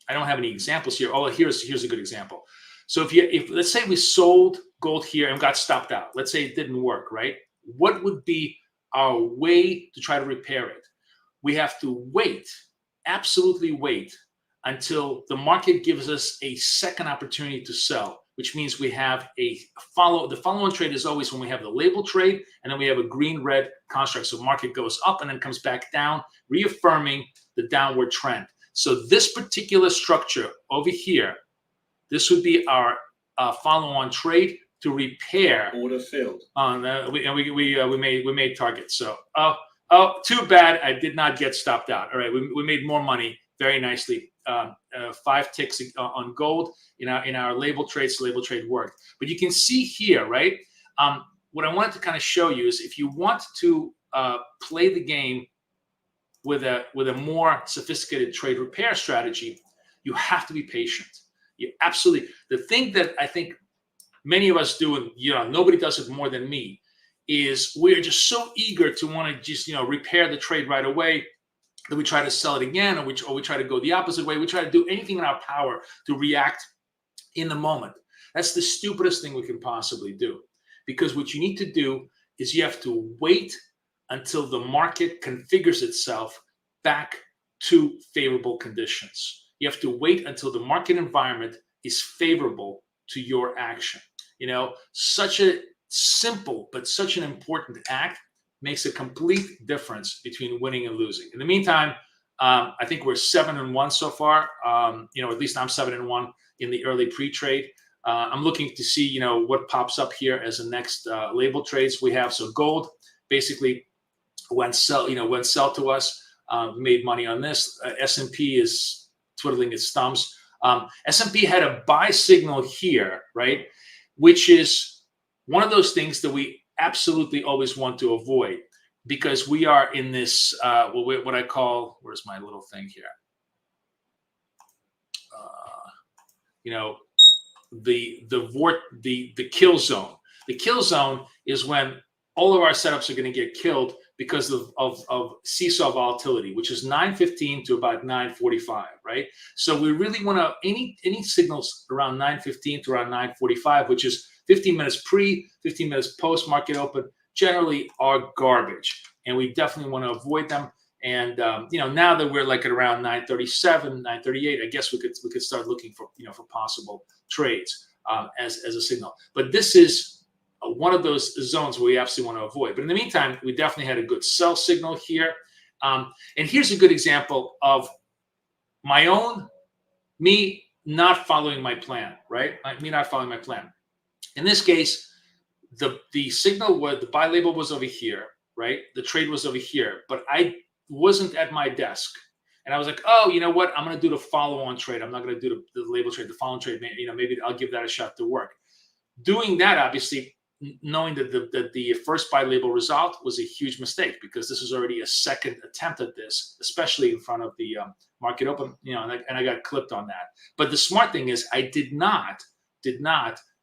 B: don't have any examples here. Oh, here's a good example. So if let's say we sold gold here and got stopped out, let's say it didn't work, right? What would be our way to try to repair it? We have to absolutely wait until the market gives us a second opportunity to sell, which means we have the follow-on trade is always when we have the label trade, and then we have a green-red construct. So market goes up and then comes back down, reaffirming the downward trend. So this particular structure over here, this would be our follow-on trade to repair.
C: Order filled.
B: We made targets. So too bad I did not get stopped out. All right, we made more money very nicely. 5 ticks on gold in our label trade. So label trade worked. But you can see here, right? What I wanted to kind of show you is if you want to play the game with a more sophisticated trade repair strategy, you have to be patient. You absolutely. The thing that I think many of us do, and nobody does it more than me, is we're just so eager to want to just repair the trade right away that we try to sell it again, or we try to go the opposite way. We try to do anything in our power to react in the moment. That's the stupidest thing we can possibly do, because what you need to do is you have to wait until the market configures itself back to favorable conditions. You have to wait until the market environment is favorable to your action. Such a simple but such an important act makes a complete difference between winning and losing. In the meantime, I think we're 7-1 so far. At least I'm 7-1 in the early pre-trade. I'm looking to see, what pops up here as the next label trades we have. So gold basically went sell to us. Made money on this. S&P is twiddling its thumbs. S&P had a buy signal here, right? Which is one of those things that we absolutely always want to avoid, because we are in this, what I call, where's my little thing here? The kill zone. The kill zone is when all of our setups are going to get killed because of seesaw volatility, which is 9:15 to about 9:45, right? So we really want to, any signals around 9:15 to around 9:45, which is 15 minutes pre, 15 minutes post market open, generally are garbage. And we definitely want to avoid them. And, now that we're like at around 9:37, 9:38, I guess we could start looking for, for possible trades as a signal. But this is one of those zones where we absolutely want to avoid. But in the meantime, we definitely had a good sell signal here. And here's a good example of me not following my plan, right? Me not following my plan. In this case, the signal was, the buy label was over here, right? The trade was over here, but I wasn't at my desk. And I was like, oh, you know what? I'm going to do the follow-on trade. I'm not going to do the label trade, the follow-on trade. Maybe I'll give that a shot to work. Doing that, obviously, knowing that the first buy label result was a huge mistake, because this was already a second attempt at this, especially in front of the market open, and I got clipped on that. But the smart thing is I did not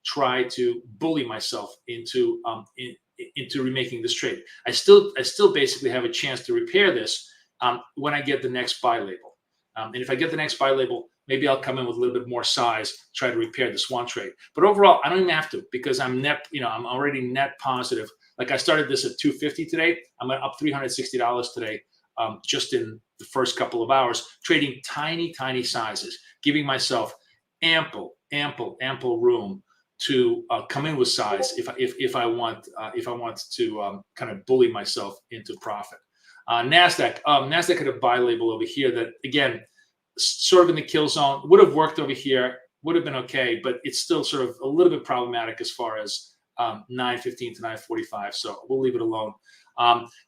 B: try to bully myself into remaking this trade. I still basically have a chance to repair this when I get the next buy label. And if I get the next buy label, maybe I'll come in with a little bit more size, try to repair this one trade. But overall, I don't even have to, because I'm I'm already net positive. Like I started this at 250 today. I'm up $360 today, just in the first couple of hours, trading tiny sizes, giving myself ample room to come in with size if I want to kind of bully myself into profit. Nasdaq had a buy label over here that, again, sort of in the kill zone, would have worked over here, would have been okay, but it's still sort of a little bit problematic as far as 9:15 to 9:45. So we'll leave it alone.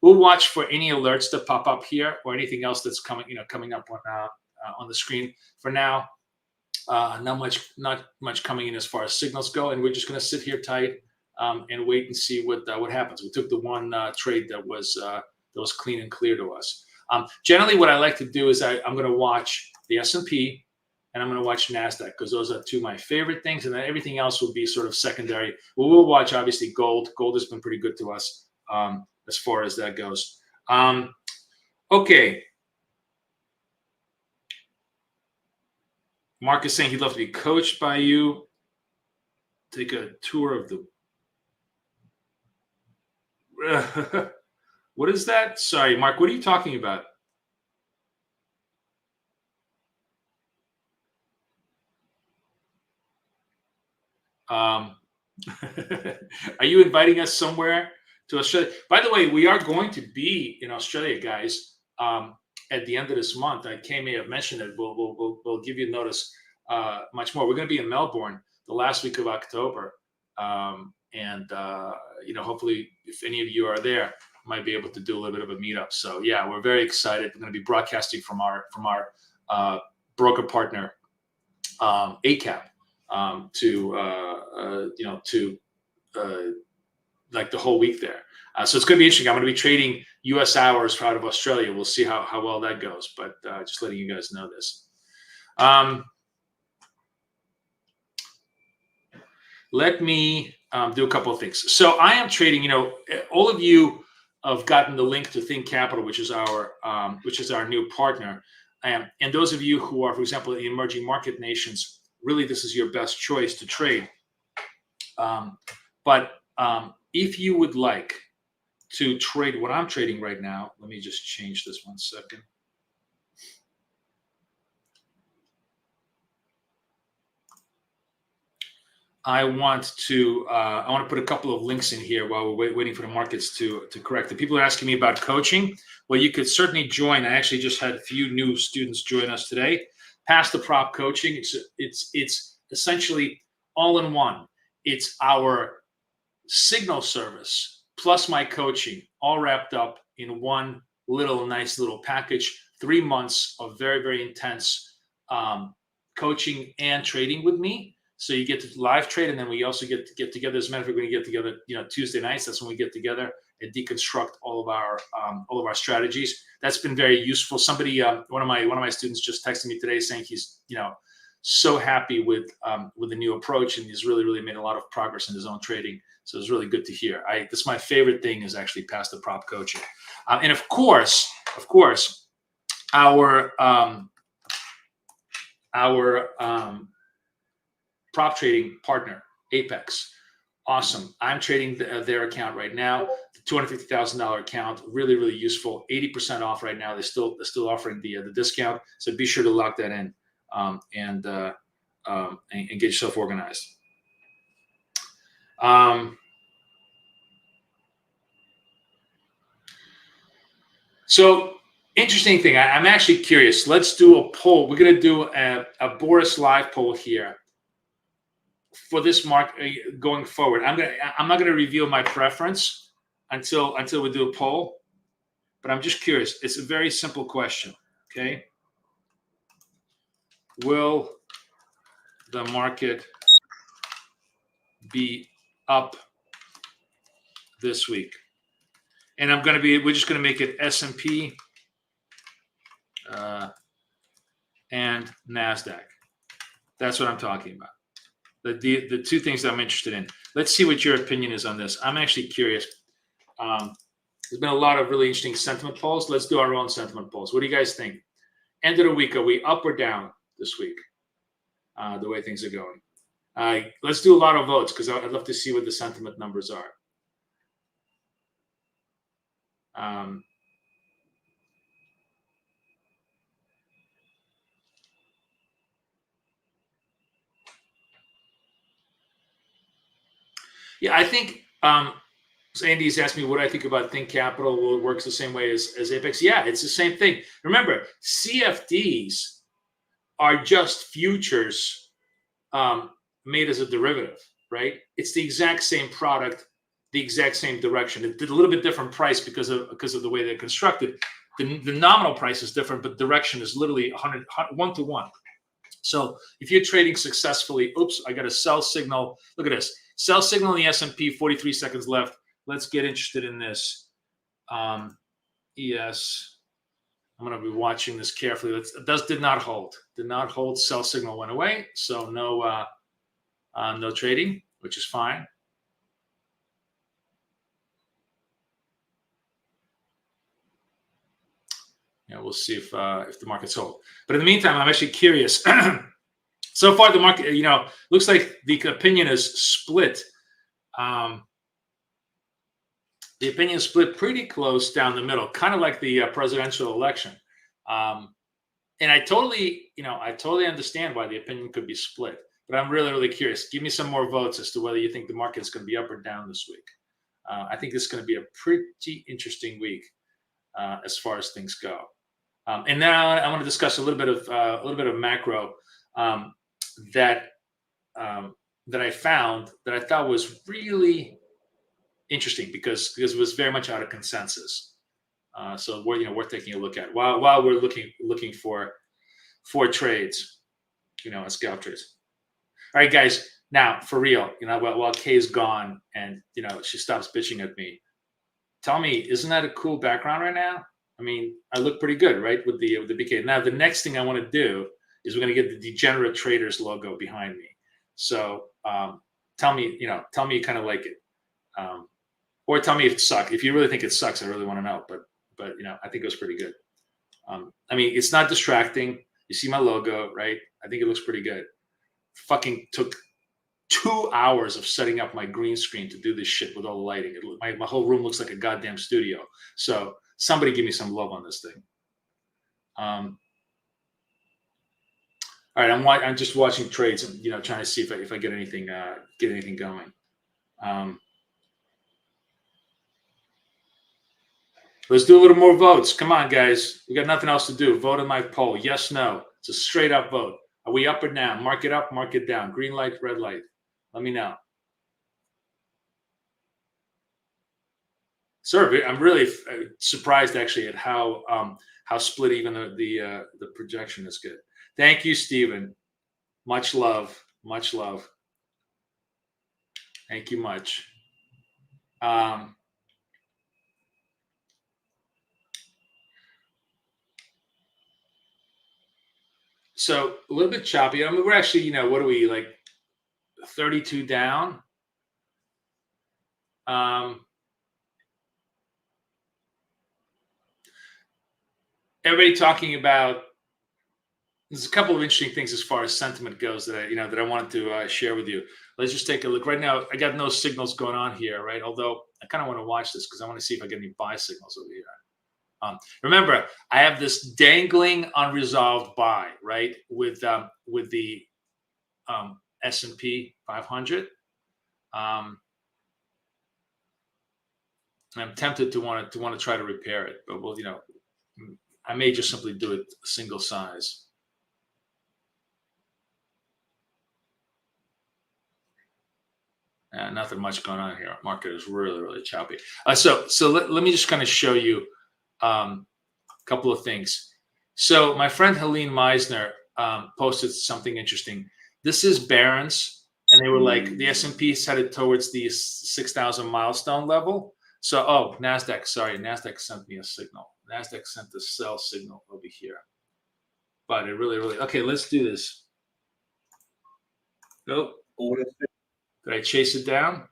B: We'll watch for any alerts that pop up here or anything else that's coming up on the screen. For now, not much coming in as far as signals go, and we're just going to sit here tight and wait and see what happens. We took the one trade that was clean and clear to us. Generally, what I like to do is I'm going to watch the S&P and I'm going to watch Nasdaq, because those are two of my favorite things, and then everything else will be sort of secondary. We'll watch, obviously, gold. Gold has been pretty good to us as far as that goes. Okay. Mark is saying he'd love to be coached by you. Take a tour of the... What is that? Sorry, Mark, what are you talking about? Um, are you inviting us somewhere to Australia? By the way, we are going to be in Australia, guys, at the end of this month. I may have mentioned it. We'll give you notice much more. We're going to be in Melbourne the last week of October. Hopefully, if any of you are there, might be able to do a little bit of a meetup. So yeah, we're very excited. We're going to be broadcasting from our broker partner, ACAP, like the whole week there. So it's going to be interesting. I'm going to be trading US hours out of Australia. We'll see how well that goes, but just letting you guys know this. Let me do a couple of things. So I am trading, all of you have gotten the link to Think Capital, which is our new partner. And those of you who are, for example, in emerging market nations, really this is your best choice to trade. But if you would like to trade what I'm trading right now, let me just change this 1 second. I want to put a couple of links in here while we're waiting for the markets to correct. The people are asking me about coaching. Well, you could certainly join. I actually just had a few new students join us today. Pass the Prop coaching. It's essentially all in one. It's our signal service plus my coaching, all wrapped up in one nice little package. 3 months of very, very intense coaching and trading with me. So you get to live trade, and then we also get together. As a matter of fact, we're going to get together, Tuesday nights. That's when we get together and deconstruct all of our strategies. That's been very useful. Somebody, one of my students, just texted me today saying he's, so happy with the new approach, and he's really, really made a lot of progress in his own trading. So it's really good to hear. This my favorite thing is actually Pass the Prop coaching, and of course, our prop trading partner, Apex. Awesome. I'm trading their account right now, the $250,000 account. Really, really useful. 80% off right now. They're still offering the discount. So be sure to lock that in and get yourself organized. So interesting thing. I'm actually curious. Let's do a poll. We're going to do a Boris live poll here for this market going forward. I'm not going to reveal my preference until we do a poll, but I'm just curious. It's a very simple question. Okay. Will the market be up this week? And we're just going to make it S&P and NASDAQ. That's what I'm talking about. The two things that I'm interested in. Let's see what your opinion is on this. I'm actually curious. There's been a lot of really interesting sentiment polls. Let's do our own sentiment polls. What do you guys think? End of the week, are we up or down this week? The way things are going. Let's do a lot of votes because I'd love to see what the sentiment numbers are. Yeah, I think so Andy's asked me what I think about Think Capital. Well, it works the same way as Apex. Yeah, it's the same thing. Remember, CFDs are just futures made as a derivative, right? It's the exact same product, the exact same direction. It did a little bit different price because of the way they're constructed. The nominal price is different, but direction is literally 1 to 1. So if you're trading successfully, oops, I got a sell signal. Look at this. Sell signal in the S&P, 43 seconds left. Let's get interested in this. ES. I'm going to be watching this carefully. Did not hold. Did not hold. Sell signal went away. So no trading, which is fine. Yeah, we'll see if the market's hold. But in the meantime, I'm actually curious. So far, the market, looks like the opinion is split. The opinion is split pretty close down the middle, kind of like the presidential election. And I totally understand why the opinion could be split. but I'm really, really curious. Give me some more votes as to whether you think the market is going to be up or down this week. I think this is going to be a pretty interesting week as far as things go. And now I want to discuss a little bit of macro that that I found that I thought was really interesting because it was very much out of consensus. So we're taking a look at while we're looking for trades, scalp trades. All right, guys. Now for real, while Kay's gone and she stops bitching at me, tell me, isn't that a cool background right now? I mean, I look pretty good, right, with the BK. Now the next thing I want to do is we're going to get the Degenerate Traders logo behind me. So tell me you kind of like it, or tell me if it sucks. If you really think it sucks, I really want to know. But I think it was pretty good. I mean, it's not distracting. You see my logo, right? I think it looks pretty good. Fucking took 2 hours of setting up my green screen to do this shit with all the lighting. My whole room looks like a goddamn studio. So somebody give me some love on this thing. All right, I'm just watching trades and trying to see if I get anything going. Let's do a little more votes. Come on, guys. We got nothing else to do. Vote on my poll. Yes, no. It's a straight up vote. Are we up or down? Mark it up, mark it down. Green light, red light. Let me know. Sir, I'm really surprised actually at how split even the projection is good. Thank you, Stephen. Much love. Much love. Thank you much. So a little bit choppy. I mean, we're actually, what are we, like 32 down? Everybody talking about, there's a couple of interesting things as far as sentiment goes that I wanted to share with you. Let's just take a look. Right now, I got no signals going on here, right? Although I kind of want to watch this because I want to see if I get any buy signals over here. Remember, I have this dangling unresolved buy, right, with the S&P 500. I'm tempted to want to try to repair it, but I may just simply do it single size. Nothing much going on here. Market is really, really choppy. So let me just kind of show you a couple of things. So my friend Helene Meisner posted something interesting. This is Barron's, and they were like, the S&P is headed towards the 6,000 milestone level. So, NASDAQ sent me a signal. NASDAQ sent the sell signal over here. But it really, really, okay, let's do this. Go. Did I chase it down?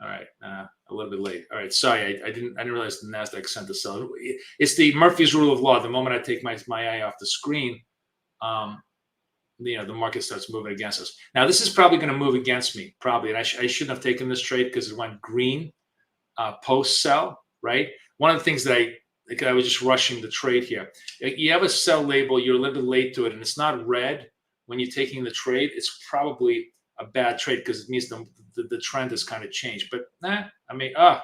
B: All right, a little bit late. All right, sorry, I didn't realize the NASDAQ sent the sell. It's the Murphy's rule of law. The moment I take my eye off the screen, the market starts moving against us. Now, this is probably going to move against me, probably, and I shouldn't have taken this trade because it went green post sell, right? One of the things that I was just rushing the trade here. You have a sell label, you're a little bit late to it, and it's not red when you're taking the trade. It's probably a bad trade because it means the trend has kind of changed. But I mean, I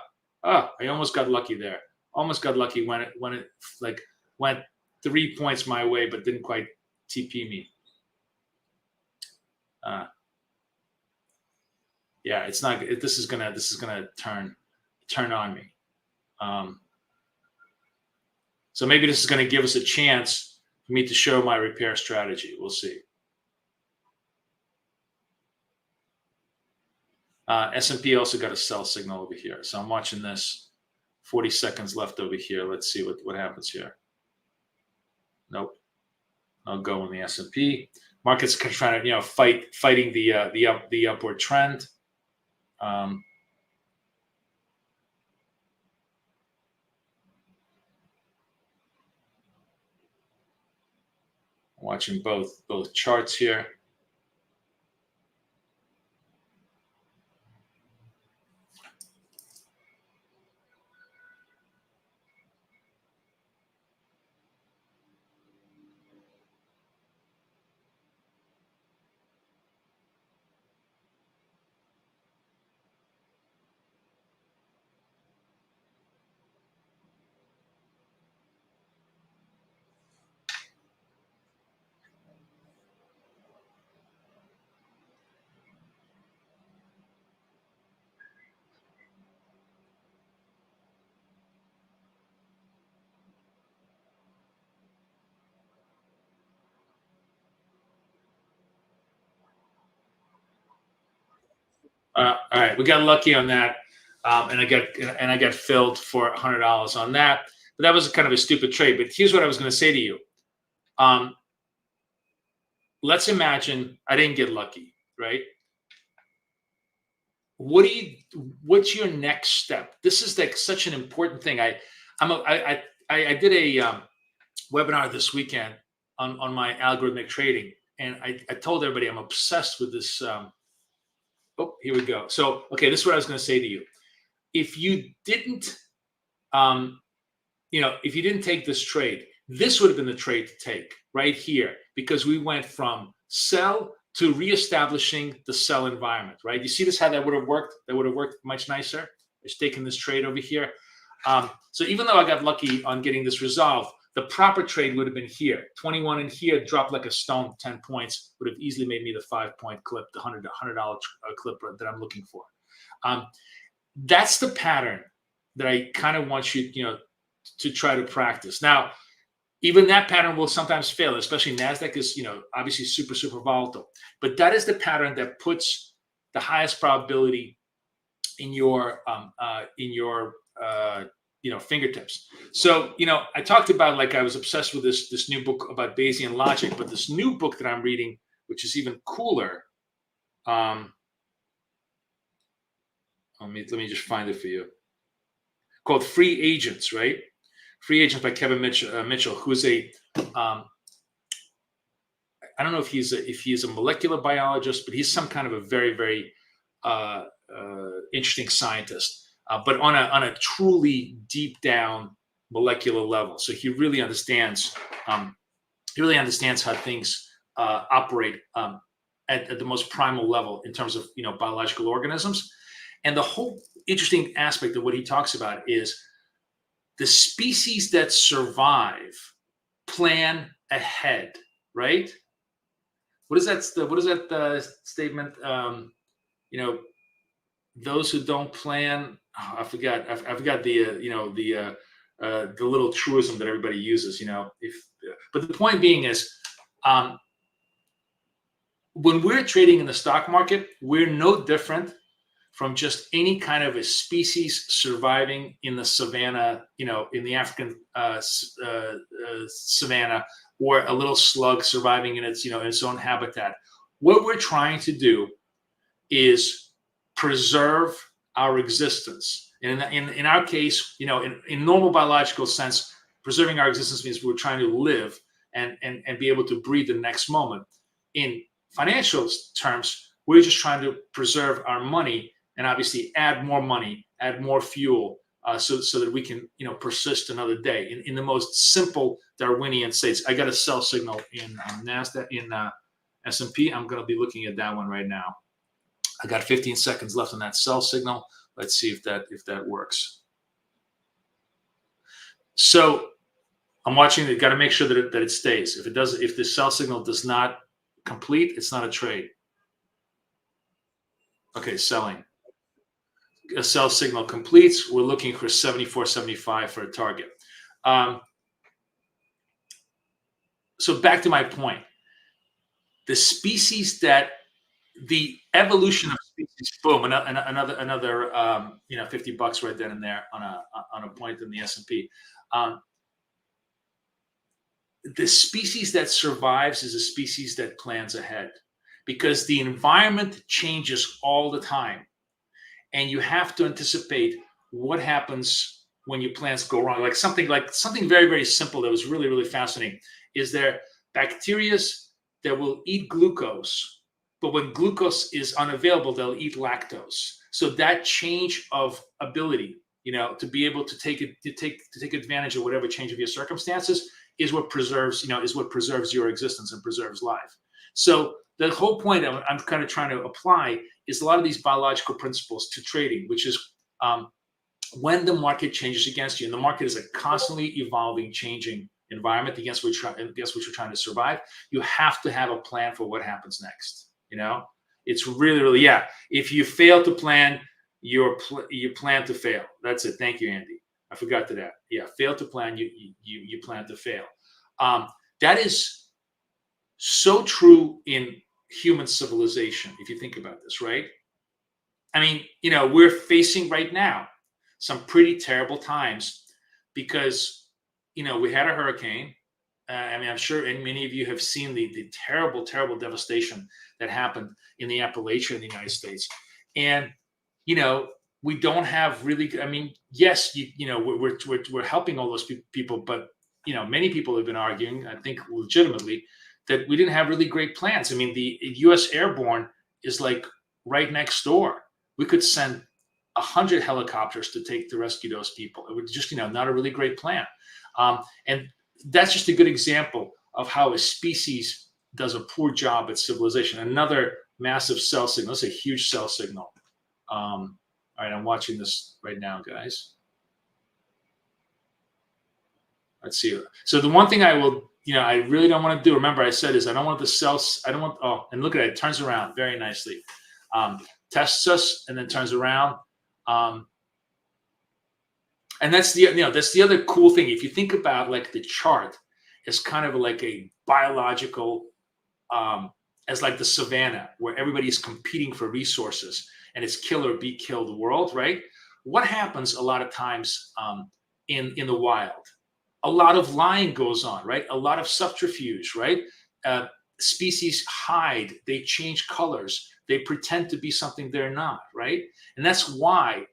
B: almost got lucky there. Almost got lucky when it like went 3 points my way, but didn't quite TP me. Yeah, it's not. This is gonna turn on me. So maybe this is going to give us a chance for me to show my repair strategy. We'll see. S&P also got a sell signal over here. So I'm watching this. 40 seconds left over here. Let's see what happens here. Nope. I'll go on the S&P. Market's trying to fighting the upward trend. Watching both charts here. All right, we got lucky on that, and I got filled for $100 on that. But that was kind of a stupid trade. But here's what I was going to say to you. Let's imagine I didn't get lucky, right? What's your next step? This is like such an important thing. I did a webinar this weekend on my algorithmic trading, and I told everybody I'm obsessed with this. Oh, here we go. So, okay, this is what I was going to say to you. If you didn't, if you didn't take this trade, this would have been the trade to take right here, because we went from sell to reestablishing the sell environment, right? You see this, how that would have worked? That would have worked much nicer. Just taking this trade over here. So even though I got lucky on getting this resolved, the proper trade would have been here. 21 in here, dropped like a stone, 10 points, would have easily made me the 5-point clip, the $100 clip that I'm looking for. That's the pattern that I kind of want you, to try to practice. Now, even that pattern will sometimes fail, especially NASDAQ is, obviously super, super volatile. But that is the pattern that puts the highest probability in your fingertips. So, I talked about, like, I was obsessed with this new book about Bayesian logic, but this new book that I'm reading, which is even cooler. Let me just find it for you. Called Free Agents, right? Free Agents by Kevin Mitchell, who's I don't know if he's a molecular biologist, but he's some kind of a very, very interesting scientist, but on a truly deep down molecular level. So he really understands how things operate at the most primal level in terms of biological organisms. And the whole interesting aspect of what he talks about is the species that survive plan ahead, right? What is that statement? Those who don't plan. Oh, I forgot the little truism that everybody uses. But the point being is, when we're trading in the stock market, we're no different from just any kind of a species surviving in the savanna, in the African savanna, or a little slug surviving in its, in its own habitat. What we're trying to do is preserve our existence. And in our case, in normal biological sense, preserving our existence means we're trying to live and be able to breathe the next moment. In financial terms, we're just trying to preserve our money and obviously add more money, add more fuel, so that we can, persist another day. In the most simple Darwinian states, I got a sell signal in NASDAQ, in S&P. I'm going to be looking at that one right now. I got 15 seconds left on that sell signal. Let's see if that works. So I'm watching it. Got to make sure that it stays. If the sell signal does not complete, it's not a trade. Okay, selling. A sell signal completes. We're looking for 74.75 for a target. So back to my point. The species that the evolution of species, boom, another $50 right then and there on a point in the S&P. The species that survives is a species that plans ahead, because the environment changes all the time. And you have to anticipate what happens when your plans go wrong. Like something very, very simple that was really, really fascinating is there bacteria that will eat glucose, but when glucose is unavailable, they'll eat lactose. So that change of ability, to be able to take advantage of whatever change of your circumstances is what preserves your existence and preserves life. So the whole point I'm kind of trying to apply is a lot of these biological principles to trading, which is when the market changes against you, and the market is a constantly evolving, changing environment against which you're trying to survive, you have to have a plan for what happens next. It's really, really, yeah. If you fail to plan, you plan to fail. That's it. Thank you, Andy. I forgot that. Yeah, fail to plan, you plan to fail. That is so true in human civilization, if you think about this, right? I mean, we're facing right now some pretty terrible times because, we had a hurricane. I mean, I'm sure, and many of you have seen the terrible, terrible devastation that happened in the Appalachia in the United States. And, we don't have really, I mean, yes, we're helping all those people, but, many people have been arguing, I think legitimately, that we didn't have really great plans. I mean, the US Airborne is like right next door. We could send 100 helicopters to rescue those people. It would just, not a really great plan. And that's just a good example of how a species does a poor job at civilization. Another massive cell signal. That's a huge cell signal. All right, I'm watching this right now, guys. Let's see. So the one thing I will, I really don't want to do, remember I said is I don't want the cells, and look at it, it turns around very nicely. Tests us and then turns around. And that's the other cool thing. If you think about like the chart as kind of like a biological, as like the savannah where everybody's competing for resources and it's kill or be killed world, right? What happens a lot of times in the wild? A lot of lying goes on, right? A lot of subterfuge, right? Species hide, they change colors, they pretend to be something they're not, right? And that's why,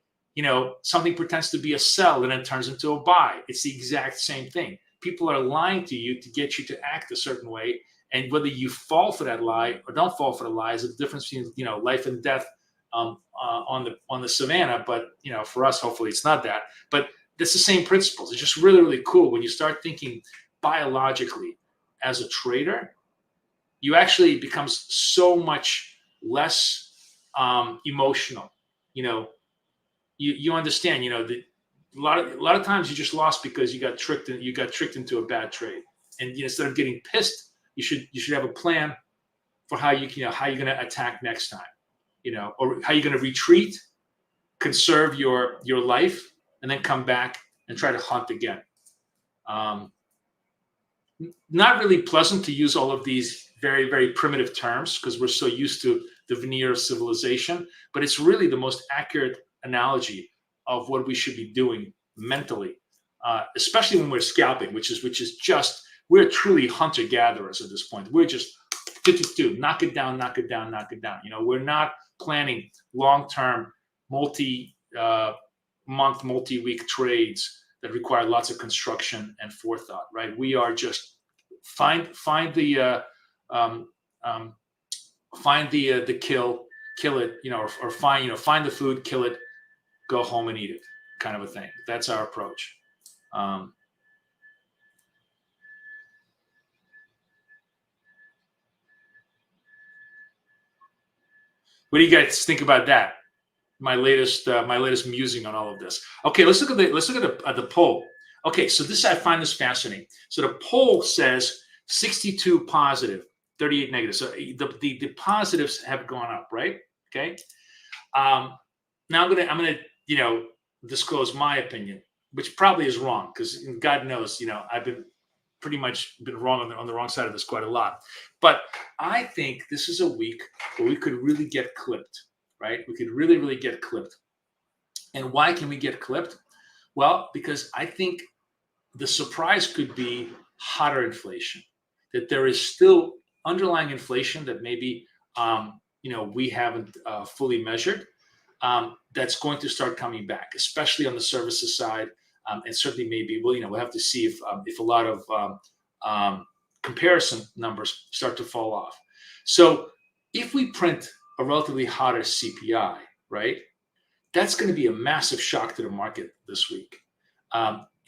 B: something pretends to be a sell and then turns into a buy. It's the exact same thing. People are lying to you to get you to act a certain way. And whether you fall for that lie or don't fall for the lie is the difference between, life and death on the savannah. But, for us, hopefully it's not that. But it's the same principles. It's just really, really cool when you start thinking biologically as a trader. You actually becomes so much less emotional. You understand. A lot of times you just lost because you got tricked into a bad trade. And instead of getting pissed, you should have a plan for how you're going to attack next time. Or how you're going to retreat, conserve your life, and then come back and try to hunt again. Not really pleasant to use all of these very, very primitive terms because we're so used to the veneer of civilization, but it's really the most accurate analogy of what we should be doing mentally, especially when we're scalping, which is just, we're truly hunter-gatherers at this point. We're just knock it down, knock it down, knock it down. We're not planning long-term multi-month, multi-week trades that require lots of construction and forethought, right? We are just find the kill it, or find the food, kill it, go home and eat it, kind of a thing. That's our approach. What do you guys think about that? My latest musing on all of this. Okay, let's look at the poll. Okay, so I find this fascinating. So the poll says 62 positive, 38 negative. So the positives have gone up, right? Okay. Now I'm gonna disclose my opinion, which probably is wrong because God knows I've been pretty much wrong on the wrong side of this quite a lot. But I think this is a week where we could really get clipped, right? We could really, really get clipped. And why can we get clipped? Well, because I think the surprise could be hotter inflation, that there is still underlying inflation that maybe we haven't fully measured. That's going to start coming back, especially on the services side, and certainly maybe we'll have to see if a lot of comparison numbers start to fall off. So if we print a relatively hotter CPI, right, that's going to be a massive shock to the market this week,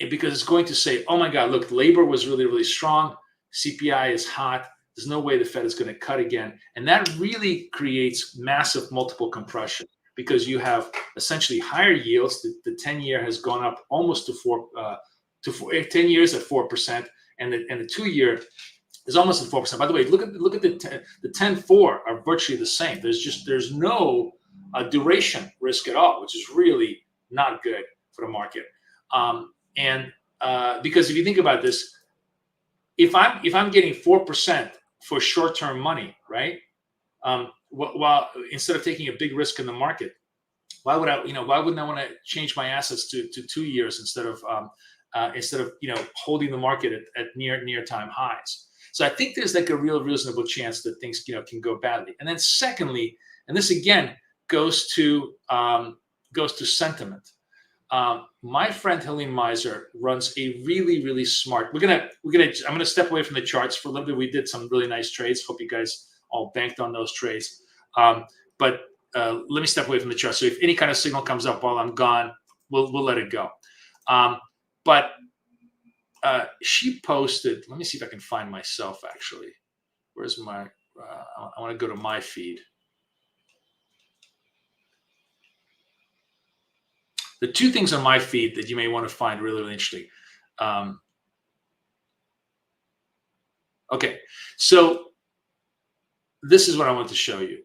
B: because it's going to say, oh my God, look, labor was really, really strong. CPI is hot. There's no way the Fed is going to cut again. And that really creates massive multiple compression because you have essentially higher yields. The 10-year has gone up almost to 10 years at 4%, and the 2-year is almost at 4%. By the way, look at the 10-4 are virtually the same. There's no duration risk at all, which is really not good for the market. Because if you think about this, if I'm getting 4% for short-term money, right? While instead of taking a big risk in the market, Why would I, why wouldn't I want to change my assets to 2 years instead of holding the market at near time highs? So I think there's like a real reasonable chance that things can go badly. And then secondly, and this again goes to sentiment. My friend Helene Miser runs a really smart. I'm gonna step away from the charts for a little bit. We did some really nice trades. Hope you guys all banked on those trades. But let me step away from the chart. So if any kind of signal comes up while I'm gone, we'll let it go. But she posted. Let me see if I can find myself actually. Where's my? I want to go to my feed. The two things on my feed that you may want to find really interesting. Okay, so this is what I want to show you.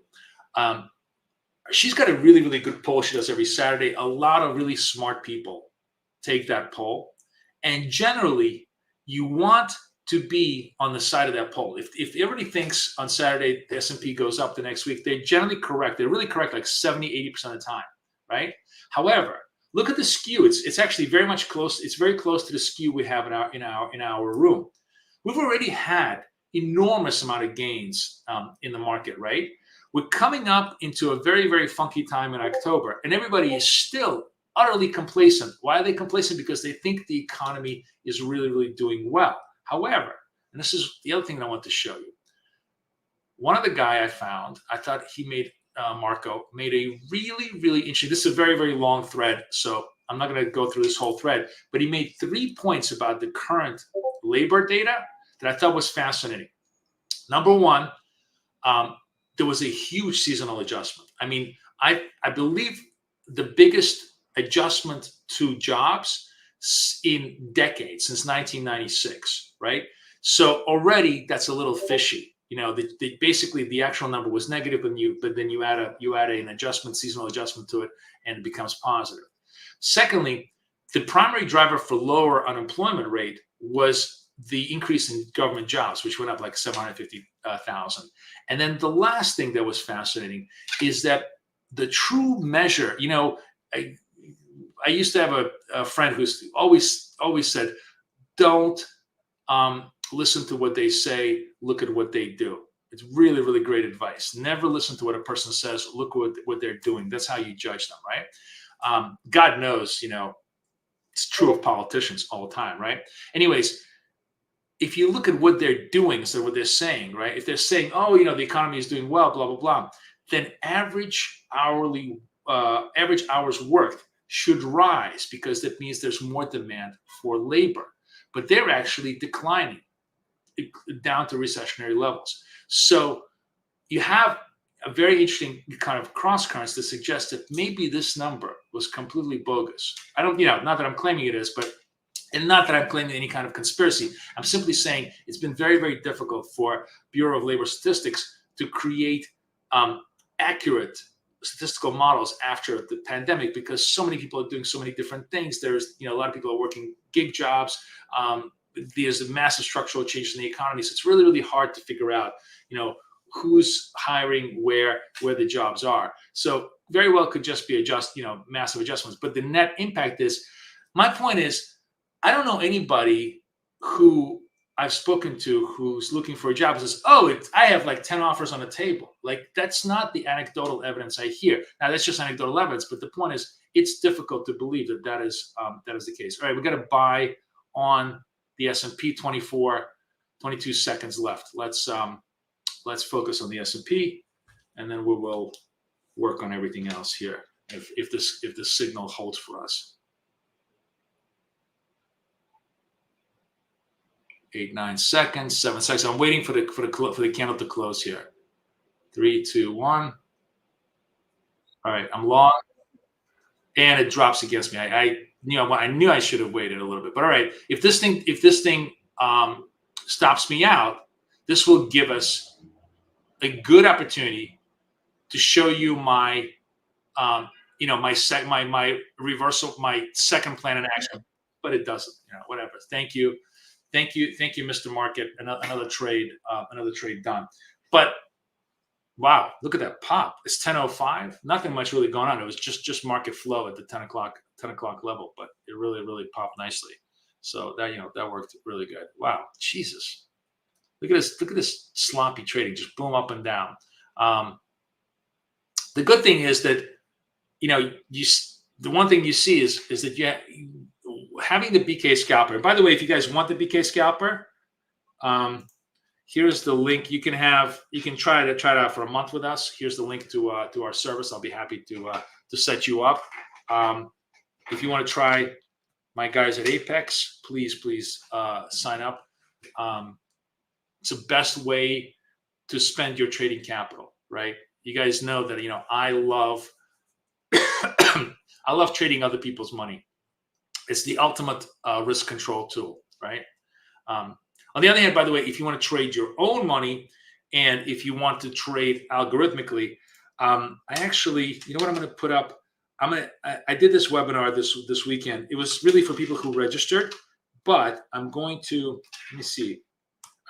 B: She's got a really good poll she does every Saturday. A lot of really smart people take that poll, and generally, you want to be on the side of that poll. If everybody thinks on Saturday the S&P goes up the next week, they're generally correct. They're really correct like 70-80% of the time, right? However, look at the skew. It's actually very much close. It's very close to the skew we have in our room. We've already had enormous amount of gains in the market, right? We're coming up into a very funky time in October, and everybody is still utterly complacent. Why are they complacent? Because they think the economy is really doing well. However, and this is the other thing that I want to show you. One of the guy I found, I thought he made Marco made a really interesting. This is a very long thread, so I'm not going to go through this whole thread. But he made 3 points about the current labor data that I thought was fascinating. Number one, there was a huge seasonal adjustment. I mean, I believe the biggest adjustment to jobs in decades since 1996, right? So already that's a little fishy. Basically the actual number was negative, but then you add an adjustment, seasonal adjustment to it, and it becomes positive. Secondly, the primary driver for lower unemployment rate was the increase in government jobs, which went up like 750,000. And then the last thing that was fascinating is that the true measure, I used to have a friend who's always said, don't listen to what they say, look at what they do. It's really great advice. Never listen to what a person says, look what they're doing. That's how you judge them, right? God knows, it's true of politicians all the time, right? Anyways, if you look at what they're doing instead of what they're saying, right? If they're saying, oh, the economy is doing well, blah, blah, blah, then average hours worked should rise because that means there's more demand for labor. But they're actually declining down to recessionary levels. So you have a very interesting kind of cross currents that suggest that maybe this number was completely bogus. I don't, not that I'm claiming it is, and not that I'm claiming any kind of conspiracy. I'm simply saying it's been very difficult for Bureau of Labor Statistics to create accurate statistical models after the pandemic because so many people are doing so many different things. There's, a lot of people are working gig jobs. There's a massive structural change in the economy. So it's really hard to figure out, who's hiring where the jobs are. So very well could just be massive adjustments. But the net impact is, my point is, I don't know anybody who I've spoken to who's looking for a job and says, I have like 10 offers on the table. Like, that's not the anecdotal evidence I hear. Now, that's just anecdotal evidence. But the point is, it's difficult to believe that is the case. All right, we got to buy on the S&P. 22 seconds left. Let's focus on the S&P, and then we will work on everything else here if the signal holds for us. 8, 9 seconds, 7 seconds. I'm waiting for the candle to close here. 3, 2, 1. All right, I'm long, and it drops against me. I knew I should have waited a little bit, but all right. If this thing stops me out, this will give us a good opportunity to show you my my reversal, my second plan in action. But it doesn't. Whatever. Thank you, Mr. Market. Another trade done. But Wow, look at that pop. It's 10:05. Nothing much really going on. It was just market flow at the 10 o'clock level, but it really popped nicely. So that that worked really good. Wow, Jesus. Look at this sloppy trading, just boom up and down. The good thing is that the one thing you see is that having the BK scalper. And by the way, if you guys want the BK scalper, here's the link. You can try it out for a month with us. Here's the link to our service. I'll be happy to set you up. If you want to try my guys at Apex, please sign up. It's the best way to spend your trading capital, right? You guys know that I love I love trading other people's money. It's the ultimate risk control tool, right? On the other hand, by the way, if you want to trade your own money and if you want to trade algorithmically, I actually, you know what I'm going to put up? I did this webinar this weekend. It was really for people who registered, but I'm going to, let me see.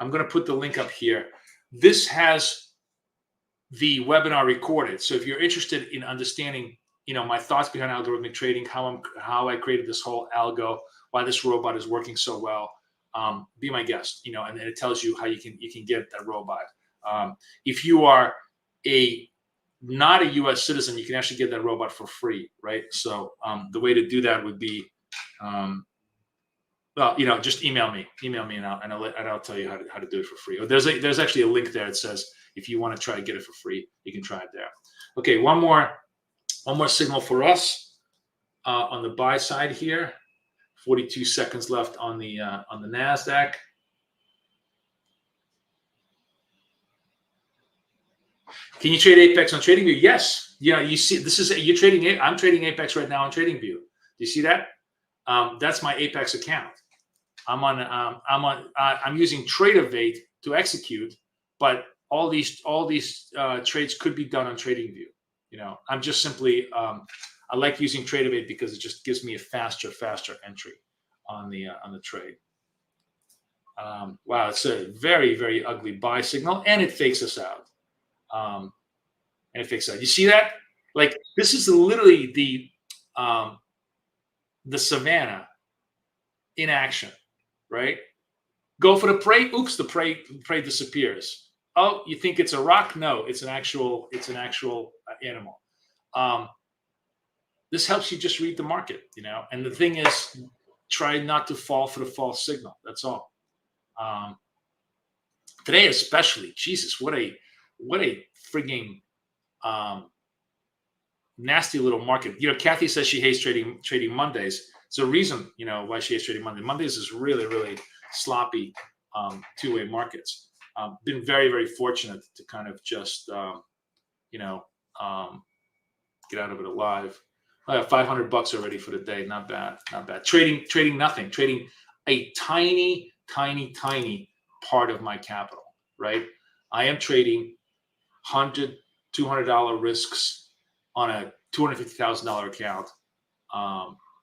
B: I'm going to put the link up here. This has the webinar recorded. So if you're interested in understanding, my thoughts behind algorithmic trading, how I created this whole algo, why this robot is working so well, be my guest, and it tells you how you can get that robot. If you are not a US citizen, you can actually get that robot for free, right? So the way to do that would be, just email me and I'll tell you how to do it for free. Or there's actually a link there that says if you want to try to get it for free, you can try it there. Okay, one more signal for us on the buy side here. 42 seconds left on the NASDAQ. Can you trade Apex on TradingView? Yes. You see, I'm trading Apex right now on TradingView. Do you see that? That's my Apex account. I'm using TradeAvate to execute, but all these trades could be done on TradingView. I'm just simply I like using TradeAvate because it just gives me a faster entry on the trade. Wow, it's a very ugly buy signal, and it fakes us out. You see that? Like, this is literally the savannah in action, right? Go for the prey. Oops, the prey disappears. Oh, you think it's a rock? No, it's an actual animal. This helps you just read the market, And the thing is, try not to fall for the false signal. That's all. Today, especially, Jesus, what a frigging nasty little market. Kathy says she hates trading Mondays. There's a reason, why she hates trading Mondays. Mondays is really sloppy two-way markets. Been very fortunate to kind of just get out of it alive. I have $500 already for the day. Not bad. Trading nothing. Trading a tiny part of my capital, right? I am trading $100, $200 risks on a $250,000 account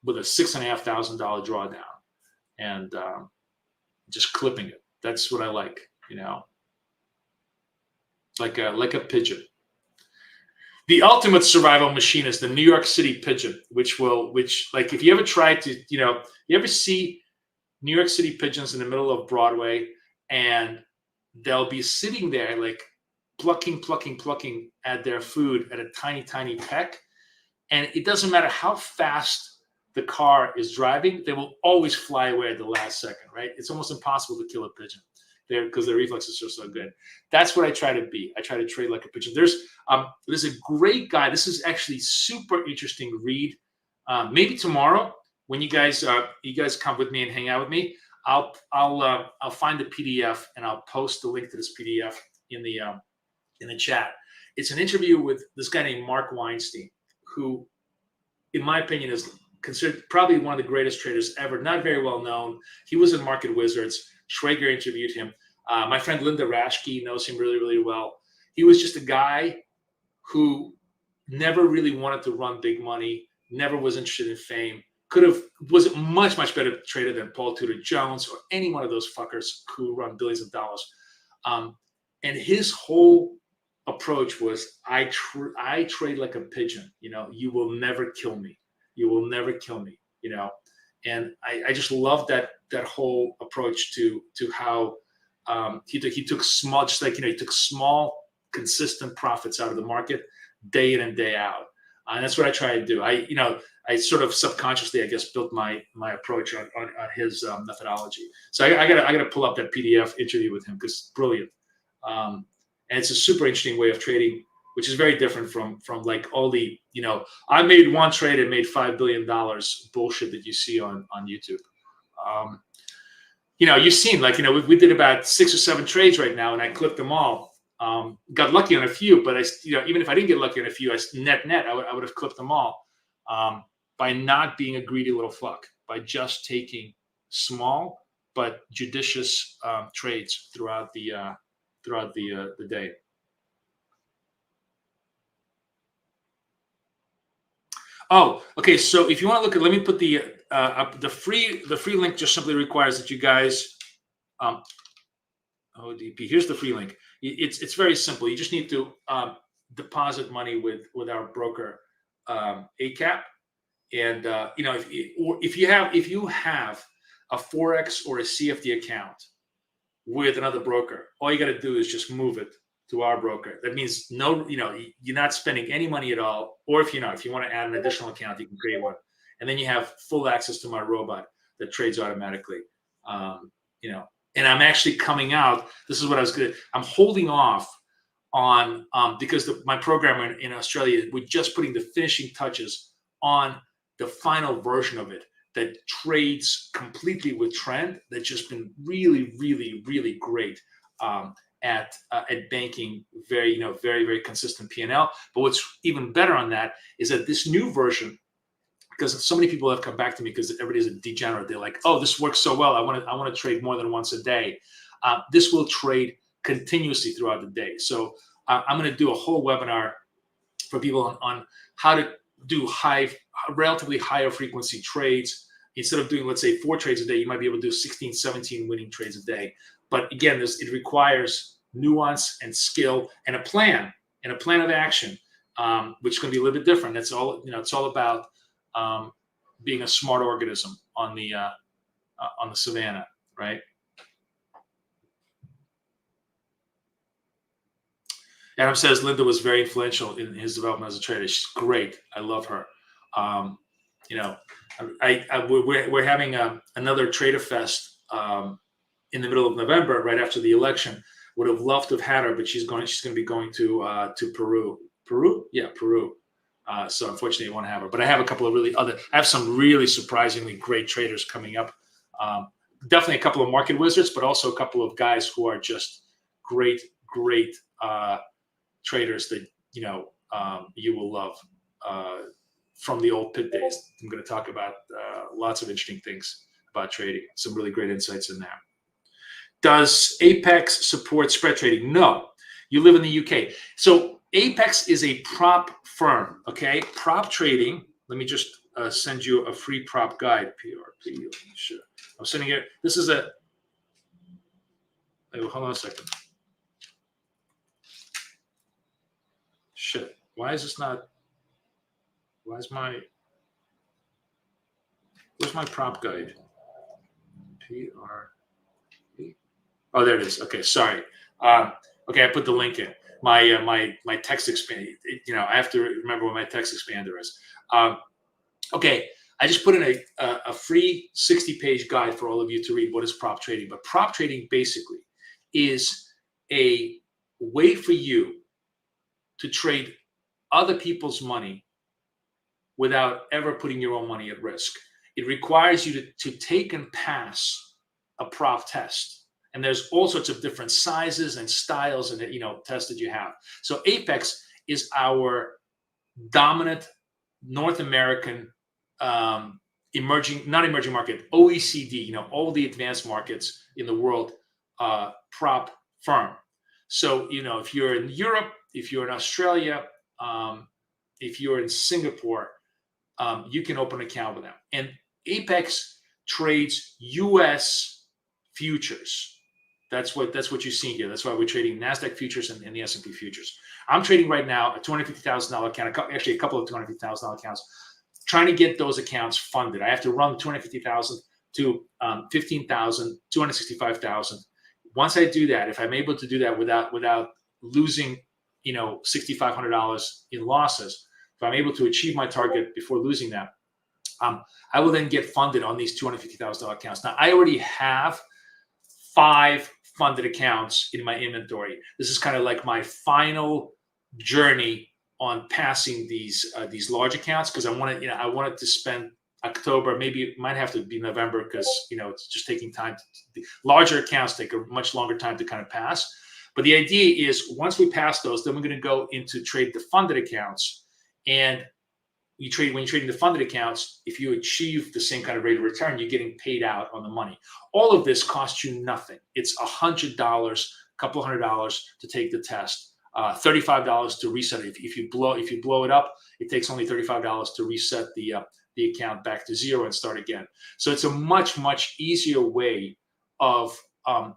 B: with a $6,500 drawdown, and just clipping it. That's what I like, like a pigeon. The ultimate survival machine is the New York City pigeon, which like, if you ever try to, you ever see New York City pigeons in the middle of Broadway, and they'll be sitting there like plucking at their food at a tiny peck. And it doesn't matter how fast the car is driving, they will always fly away at the last second, right? It's almost impossible to kill a pigeon there because their reflexes are so good. That's what I try to be. I try to trade like a pigeon. There's a great guy. This is actually super interesting read. Maybe tomorrow when you guys come with me and hang out with me, I'll find the PDF and I'll post the link to this PDF in the chat. It's an interview with this guy named Mark Weinstein, who, in my opinion, is considered probably one of the greatest traders ever. Not very well known. He was in Market Wizards. Schrager interviewed him. My friend Linda Raschke knows him really well. He was just a guy who never really wanted to run big money, never was interested in fame, was a much better trader than Paul Tudor Jones or any one of those fuckers who run billions of dollars. And his whole approach was I trade like a pigeon. You will never kill me. You will never kill me. And I just love that whole approach to how he took small, just like he took small, consistent profits out of the market day in and day out. And that's what I try to do. I sort of subconsciously, I guess, built my approach on his methodology. So I gotta pull up that PDF interview with him because it's brilliant. And it's a super interesting way of trading, which is very different from like all the, I made one trade and made $5 billion bullshit that you see on YouTube. You've seen, like, we did about 6 or 7 trades right now, and I clipped them all. Got lucky on a few, but even if I didn't get lucky on a few, net, I would have clipped them all by not being a greedy little fuck, by just taking small but judicious trades throughout the day. Oh, okay. So if you want to look at, let me put the free link. Just simply requires that you guys ODP. Here's the free link. It's very simple. You just need to deposit money with our broker ACAP, and if you have a forex or a CFD account with another broker, all you got to do is just move it to our broker. That means you're not spending any money at all. Or if you want to add an additional account, you can create one, and then you have full access to my robot that trades automatically. And I'm actually coming out. This is what I was good. I'm holding off on because my programmer in Australia, we're just putting the finishing touches on the final version of it that trades completely with trend. That's just been really, really, really great at banking. Very, very, very consistent P&L. But what's even better on that is that this new version, because so many people have come back to me because everybody's a degenerate. They're like, "Oh, this works so well. I want to trade more than once a day." This will trade continuously throughout the day. So I'm going to do a whole webinar for people on how to do relatively higher frequency trades. Instead of doing, let's say, 4 trades a day, you might be able to do 16, 17 winning trades a day. But again, it requires nuance and skill and a plan of action, which is going to be a little bit different. That's all. It's all about being a smart organism on the savannah, right? Adam says Linda was very influential in his development as a trader. She's great. I love her. We're having another Trader Fest in the middle of November, right after the election. Would have loved to have had her, but she's going to be going to Peru. Peru. So unfortunately, I won't have her. But I have a couple of I have some really surprisingly great traders coming up. Definitely a couple of market wizards, but also a couple of guys who are just great traders that you will love from the old pit days. I'm going to talk about lots of interesting things about trading. Some really great insights in there. Does Apex support spread trading? No. You live in the UK. So Apex is a prop firm, okay? Prop trading. Let me just send you a free prop guide. PRP. Sure. I'm sending it. This is a. Hold on a second. Shit. Why is this not? Where's my prop guide? PRP. Oh, there it is. Okay, sorry. Okay, I put the link in. My text expander. I have to remember what my text expander is. Okay, I just put in a free 60-page guide for all of you to read. What is prop trading? But prop trading basically is a way for you to trade other people's money without ever putting your own money at risk. It requires you to take and pass a prop test. And there's all sorts of different sizes and styles and tests that you have. So Apex is our dominant North American not emerging market, OECD, all the advanced markets in the world prop firm. So, if you're in Europe, if you're in Australia, if you're in Singapore, you can open an account with them. And Apex trades US futures. That's what you see here. That's why we're trading NASDAQ futures and the S&P futures. I'm trading right now a $250,000 account, actually a couple of $250,000 accounts, trying to get those accounts funded. I have to run 250,000 to 15,000, 265,000. Once I do that, if I'm able to do that without losing, $6,500 in losses, if I'm able to achieve my target before losing that, I will then get funded on these $250,000 accounts. Now, I already have 5 funded accounts in my inventory. This is kind of like my final journey on passing these large accounts, because I wanted to spend October, maybe it might have to be November, because it's just taking time. Larger accounts take a much longer time to kind of pass. But the idea is once we pass those, then we're going to go into trade the funded accounts. And when you're trading the funded accounts, if you achieve the same kind of rate of return, you're getting paid out on the money. All of this costs you nothing. It's $100, a couple of $100 to take the test, $35 to reset it. If you blow it up, it takes only $35 to reset the account back to zero and start again. So it's a much easier way of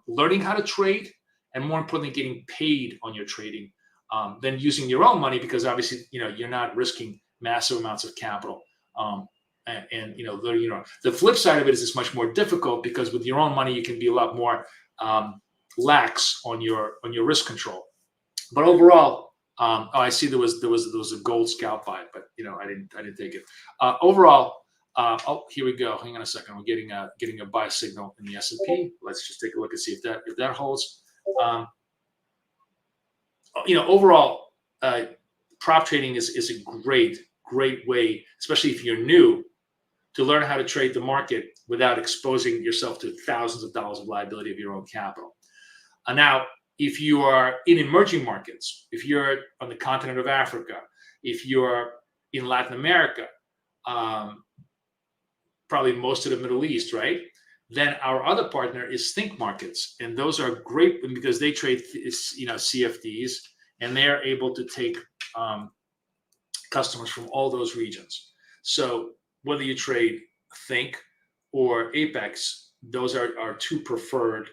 B: learning how to trade, and more importantly, getting paid on your trading than using your own money, because obviously you're not risking massive amounts of capital. The flip side of it is it's much more difficult, because with your own money you can be a lot more lax on your risk control. But overall, I see there was a gold scalp buy, but I didn't take it. Overall, here we go. Hang on a second. We're getting a buy signal in the S&P. Let's just take a look and see if that holds. Overall, prop trading is a great way, especially if you're new, to learn how to trade the market without exposing yourself to thousands of dollars of liability of your own capital. Now, if you are in emerging markets, if you're on the continent of Africa, if you're in Latin America, probably most of the Middle East, right? Then our other partner is Think Markets, and those are great because they trade, CFDs, and they're able to take customers from all those regions. So whether you trade Think or Apex, those are our 2 preferred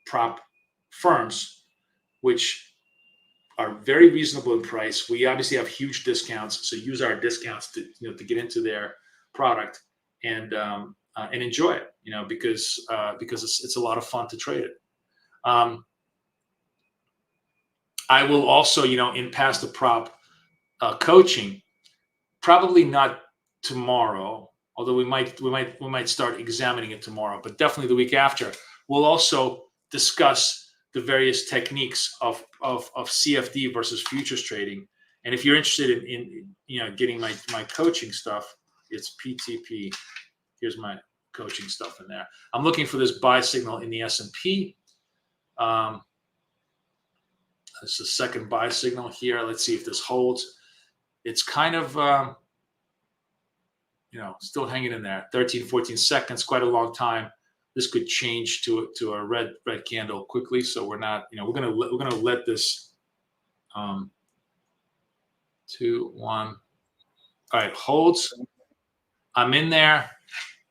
B: prop firms, which are very reasonable in price. We obviously have huge discounts, so use our discounts to get into their product and enjoy it, because it's a lot of fun to trade it. I will also, in past the prop coaching, probably not tomorrow, although we might start examining it tomorrow, but definitely the week after, we'll also discuss the various techniques of CFD versus futures trading. And if you're interested in getting my coaching stuff, it's PTP. Here's my coaching stuff in there. I'm looking for this buy signal in the S&P. It's the second buy signal here. Let's see if this holds. It's kind of, still hanging in there. 13, 14 seconds, quite a long time. This could change to a red candle quickly. So we're not, we're gonna let this 2, 1. All right, holds. I'm in there.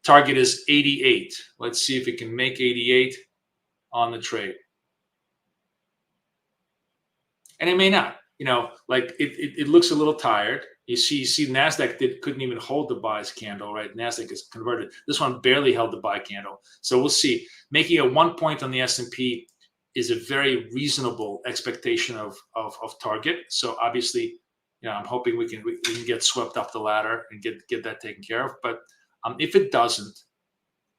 B: Target is 88. Let's see if it can make 88 on the trade. And it may not. It looks a little tired. You see NASDAQ couldn't even hold the buys candle, right? NASDAQ is converted. This one barely held the buy candle. So we'll see. Making a 1 point on the S&P is a very reasonable expectation of target. So obviously, I'm hoping we can get swept up the ladder and get that taken care of. But if it doesn't,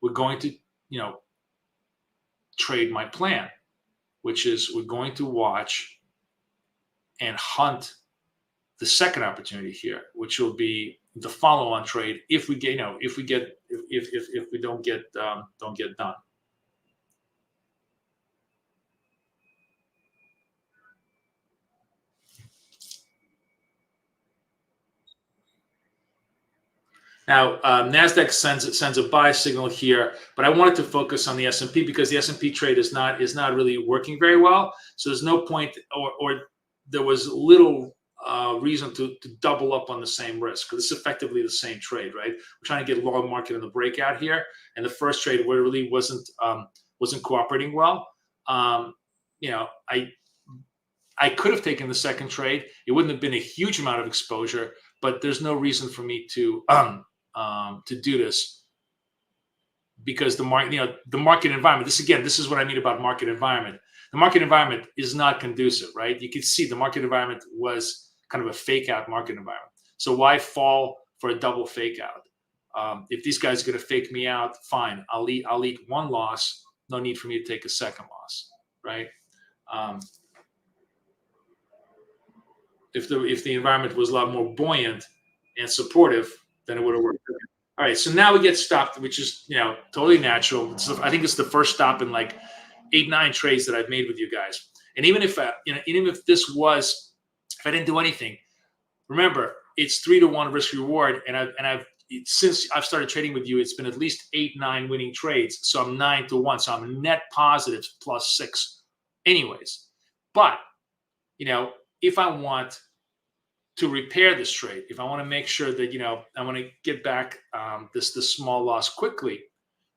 B: we're going to trade my plan, which is we're going to watch and hunt the second opportunity here, which will be the follow-on trade if we don't get done. Now, NASDAQ sends a buy signal here, but I wanted to focus on the S&P because the S&P trade is not really working very well. So there's no point, or there was little reason to double up on the same risk, because it's effectively the same trade, right? We're trying to get long market in the breakout here, and the first trade where it really wasn't wasn't cooperating well. You know, I could have taken the second trade. It wouldn't have been a huge amount of exposure, but there's no reason for me to do this because the market, the market environment. This is what I mean about market environment. The market environment is not conducive, right? You can see the market environment was kind of a fake out market environment. So why fall for a double fake out? If these guys are going to fake me out, fine. I'll eat one loss. No need for me to take a second loss, right? If the environment was a lot more buoyant and supportive, then it would have worked. All right, so now we get stopped, which is totally natural. I think it's the first stop in like 8-9 trades that I've made with you guys. And even if even if I didn't do anything, remember it's 3-to-1 risk reward, and since I've started trading with you, it's been at least 8-9 winning trades. So I'm 9-to-1, so I'm net positive +6, anyways. But if I want to repair this trade, if I want to make sure that I want to get back this small loss quickly,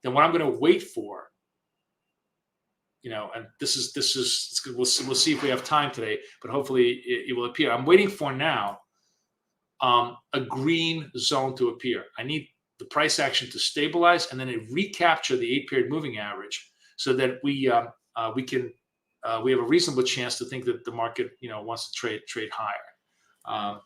B: then what I'm going to wait for, and this is we'll see if we have time today, but hopefully it will appear. I'm waiting for now a green zone to appear. I need the price action to stabilize and then it recapture the 8-period moving average, so that we have a reasonable chance to think that the market wants to trade higher.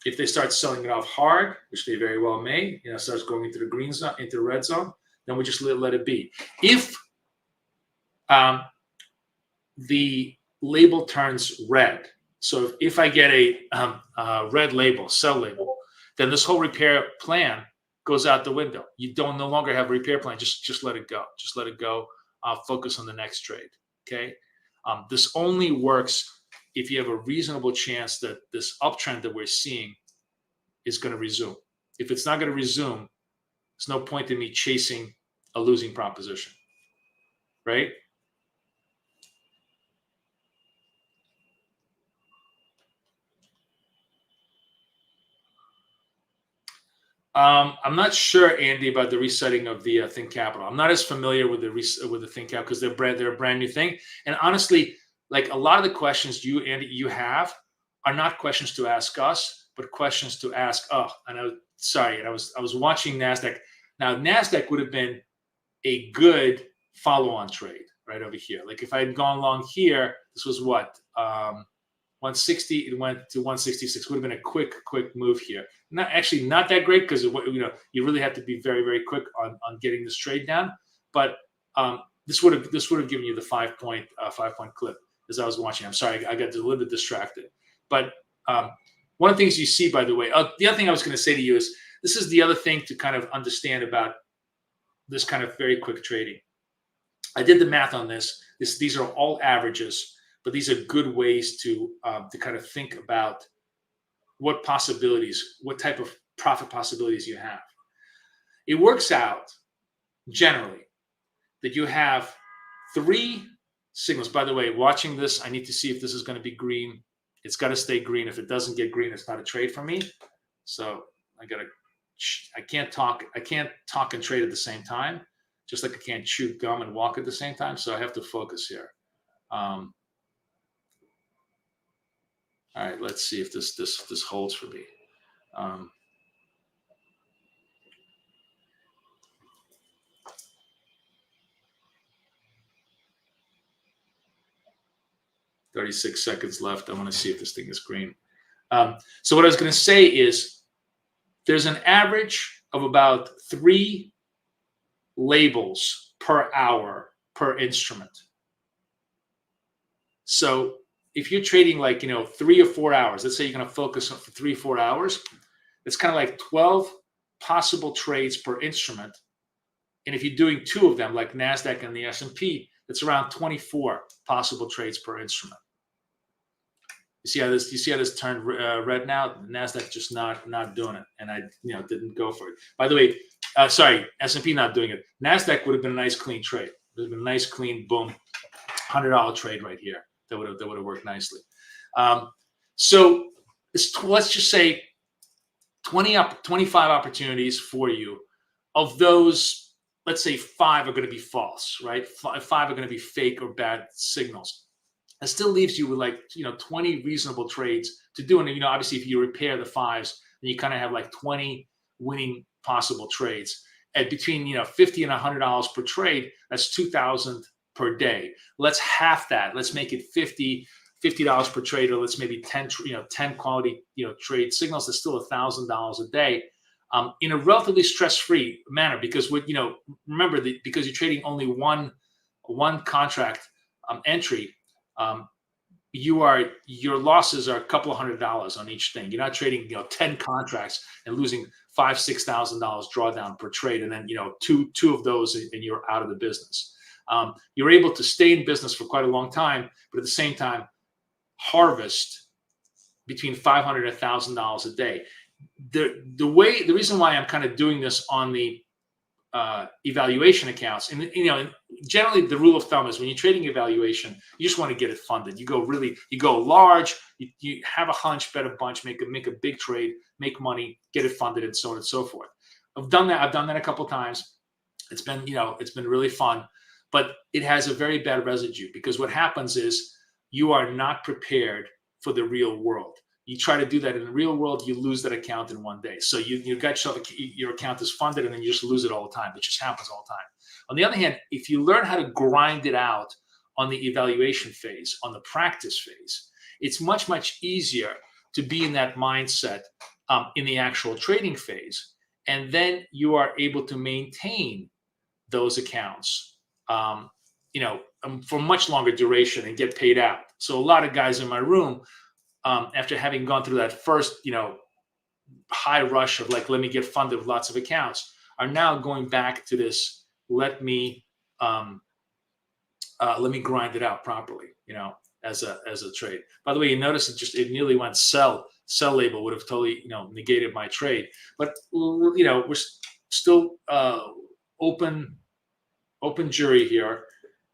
B: If they start selling it off hard, which they very well may, starts going into the green zone, into the red zone, then we just let it be. If the label turns red, so if I get a red label, sell label, then this whole repair plan goes out the window. You no longer have a repair plan. Just let it go. Just let it go. Focus on the next trade. Okay. This only works if you have a reasonable chance that this uptrend that we're seeing is going to resume. If it's not going to resume, there's no point in me chasing a losing proposition, right? I'm not sure, Andy, about the resetting of the Think Capital. I'm not as familiar with the Think Cap because they're a brand new thing. And honestly, like a lot of the questions you have are not questions to ask us, but questions to ask. And I was watching NASDAQ. Now NASDAQ would have been a good follow-on trade right over here. Like if I had gone long here, this was what 160. It went to 166. Would have been a quick move here. Not that great because you really have to be very, very quick on getting this trade down. But this would have given you the 5-point clip as I was watching. I'm sorry, I got a little bit distracted. But one of the things you see, by the way, the other thing I was going to say to you is this is the other thing to kind of understand about this kind of very quick trading. I did the math on this. These are all averages, but these are good ways to kind of think about what type of profit possibilities you have. It works out generally that you have 3 signals. By the way, watching this, I need to see if this is going to be green. It's got to stay green. If it doesn't get green, it's not a trade for me. So I can't talk and trade at the same time, just like I can't chew gum and walk at the same time. So I have to focus here. All right, let's see if this holds for me. 36 seconds left. I want to see if this thing is green. So what I was going to say is there's an average of about 3 labels per hour per instrument. So if you're trading like 3 or 4 hours, let's say you're going to focus on for 3-4 hours, it's kind of like 12 possible trades per instrument. And if you're doing 2 of them, like NASDAQ and the S&P, it's around 24 possible trades per instrument. You see how this turned red now? NASDAQ just not doing it, and I didn't go for it. By the way, sorry, S&P not doing it. NASDAQ would have been a nice clean trade. It would have been a nice clean boom, $100 trade right here. That would have worked nicely. So let's just say 25 opportunities for you. Of those, let's say 5 are going to be false, right? Five are going to be fake or bad signals. It still leaves you with like 20 reasonable trades to do. And obviously, if you repair the 5s, then you kind of have like 20 winning possible trades at between $50 and $100 per trade. That's 2,000 per day. Let's half that. Let's make it $50 per trade, or let's maybe 10 quality trade signals. That's still $1,000 a day. In a relatively stress-free manner, because remember that because you're trading only one contract entry, your losses are a couple of $100 on each thing. You're not trading 10 contracts and losing $5,000-$6,000 drawdown per trade, and then two of those and you're out of the business. You're able to stay in business for quite a long time, but at the same time harvest between $500 and $1,000 a day. The reason why I'm kind of doing this on the evaluation accounts, and generally the rule of thumb is when you're trading evaluation, you just want to get it funded. You go large, you have a hunch, bet a bunch, make a big trade, make money, get it funded, and so on and so forth. I've done that a couple times. It's been really fun, but it has a very bad residue, because what happens is you are not prepared for the real world. You try to do that in the real world, you lose that account in one day. So you got your account is funded, and then you just lose it all the time. It just happens all the time. On the other hand, if you learn how to grind it out on the evaluation phase, on the practice phase, it's much, much easier to be in that mindset in the actual trading phase. And then you are able to maintain those accounts, for much longer duration and get paid out. So a lot of guys in my room, after having gone through that first, high rush of like, let me get funded with lots of accounts, are now going back to this, let me grind it out properly, as a trade. By the way, you notice it nearly went sell label would have totally, negated my trade. But, we're still open jury here.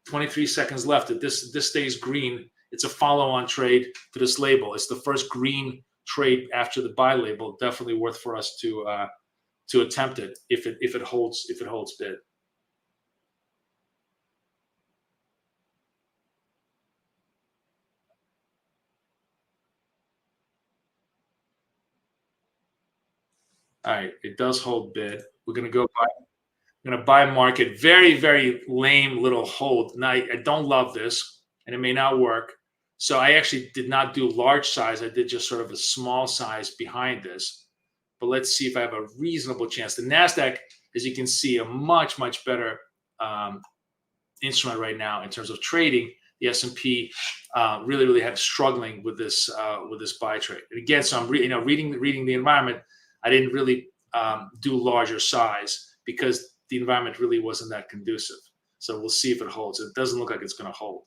B: 23 seconds left. If this stays green, it's a follow-on trade to this label. It's the first green trade after the buy label. Definitely worth for us to attempt it if it holds bid. All right, it does hold bid. We're gonna go buy. I'm gonna buy market. Very, very lame little hold. Now I don't love this, and it may not work. So I actually did not do large size. I did just sort of a small size behind this. But let's see if I have a reasonable chance. The NASDAQ, as you can see, a much, much better instrument right now in terms of trading. The S&P really, really had struggling with this buy trade. And again, so I'm reading the environment. I didn't really do larger size because the environment really wasn't that conducive. So we'll see if it holds. It doesn't look like it's going to hold.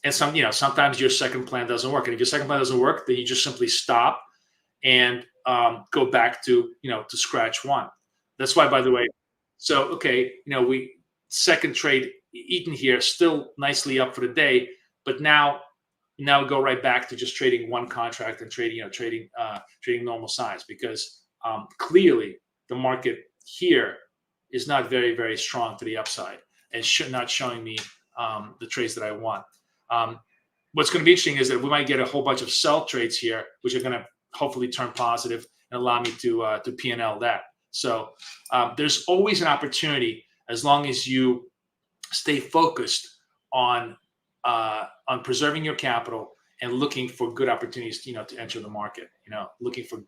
B: And sometimes your second plan doesn't work. And if your second plan doesn't work, then you just simply stop and go back to scratch one. That's why, by the way, so okay, we second trade eaten here, still nicely up for the day, but now go right back to just trading one contract and trading normal size, because clearly the market here is not very, very strong to the upside and not showing me the trades that I want. What's going to be interesting is that we might get a whole bunch of sell trades here, which are going to hopefully turn positive and allow me to P&L that. So there's always an opportunity as long as you stay focused on preserving your capital and looking for good opportunities, to enter the market. Looking for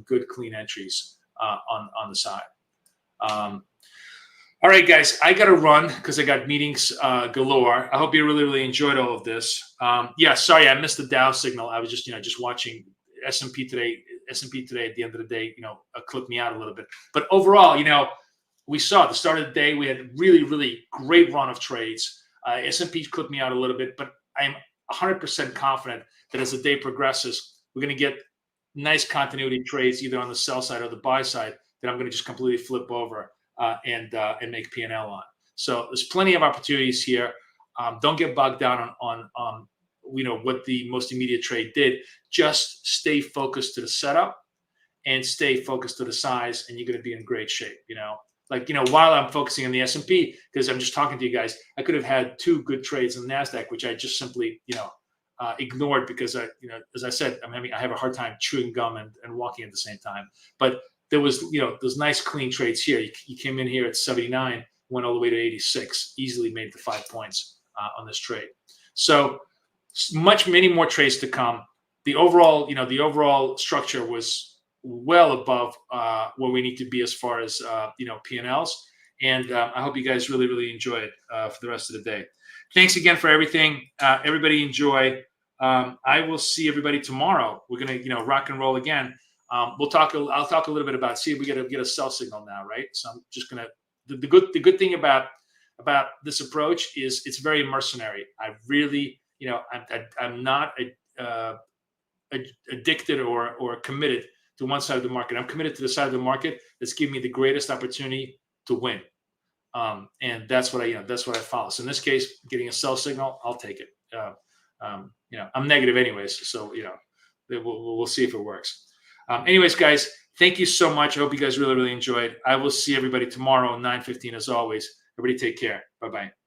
B: good, clean entries on the side. All right, guys, I got to run because I got meetings galore. I hope you really, really enjoyed all of this. Yeah, sorry, I missed the Dow signal. I was just watching S&P today. S&P today, at the end of the day, clipped me out a little bit. But overall, we saw at the start of the day, we had really, really great run of trades. S&P clipped me out a little bit, but I'm 100% confident that as the day progresses, we're going to get nice continuity trades either on the sell side or the buy side that I'm going to just completely flip over and make P&L on. So there's plenty of opportunities here. Don't get bogged down on what the most immediate trade did. Just stay focused to the setup and stay focused to the size, and you're going to be in great shape. like, while I'm focusing on the S&P, because I'm just talking to you guys, I could have had 2 good trades in NASDAQ, which I just simply, ignored because as I said, I have a hard time chewing gum and walking at the same time. But there was, those nice clean trades here. You came in here at 79, went all the way to 86, easily made the 5 points on this trade. So many more trades to come. The overall structure was well above where we need to be as far as P&Ls. And I hope you guys really, really enjoy it for the rest of the day. Thanks again for everything. Everybody enjoy. I will see everybody tomorrow. We're gonna rock and roll again. I'll talk a little bit about, see if we get a sell signal now, right? So I'm just gonna, the good thing about this approach is it's very mercenary. I really, I'm not addicted or committed to one side of the market. I'm committed to the side of the market that's giving me the greatest opportunity to win. And that's what I follow. So in this case, getting a sell signal, I'll take it. I'm negative anyways, so we'll see if it works. Anyways, guys, thank you so much. I hope you guys really, really enjoyed. I will see everybody tomorrow at 9:15 as always. Everybody take care. Bye-bye.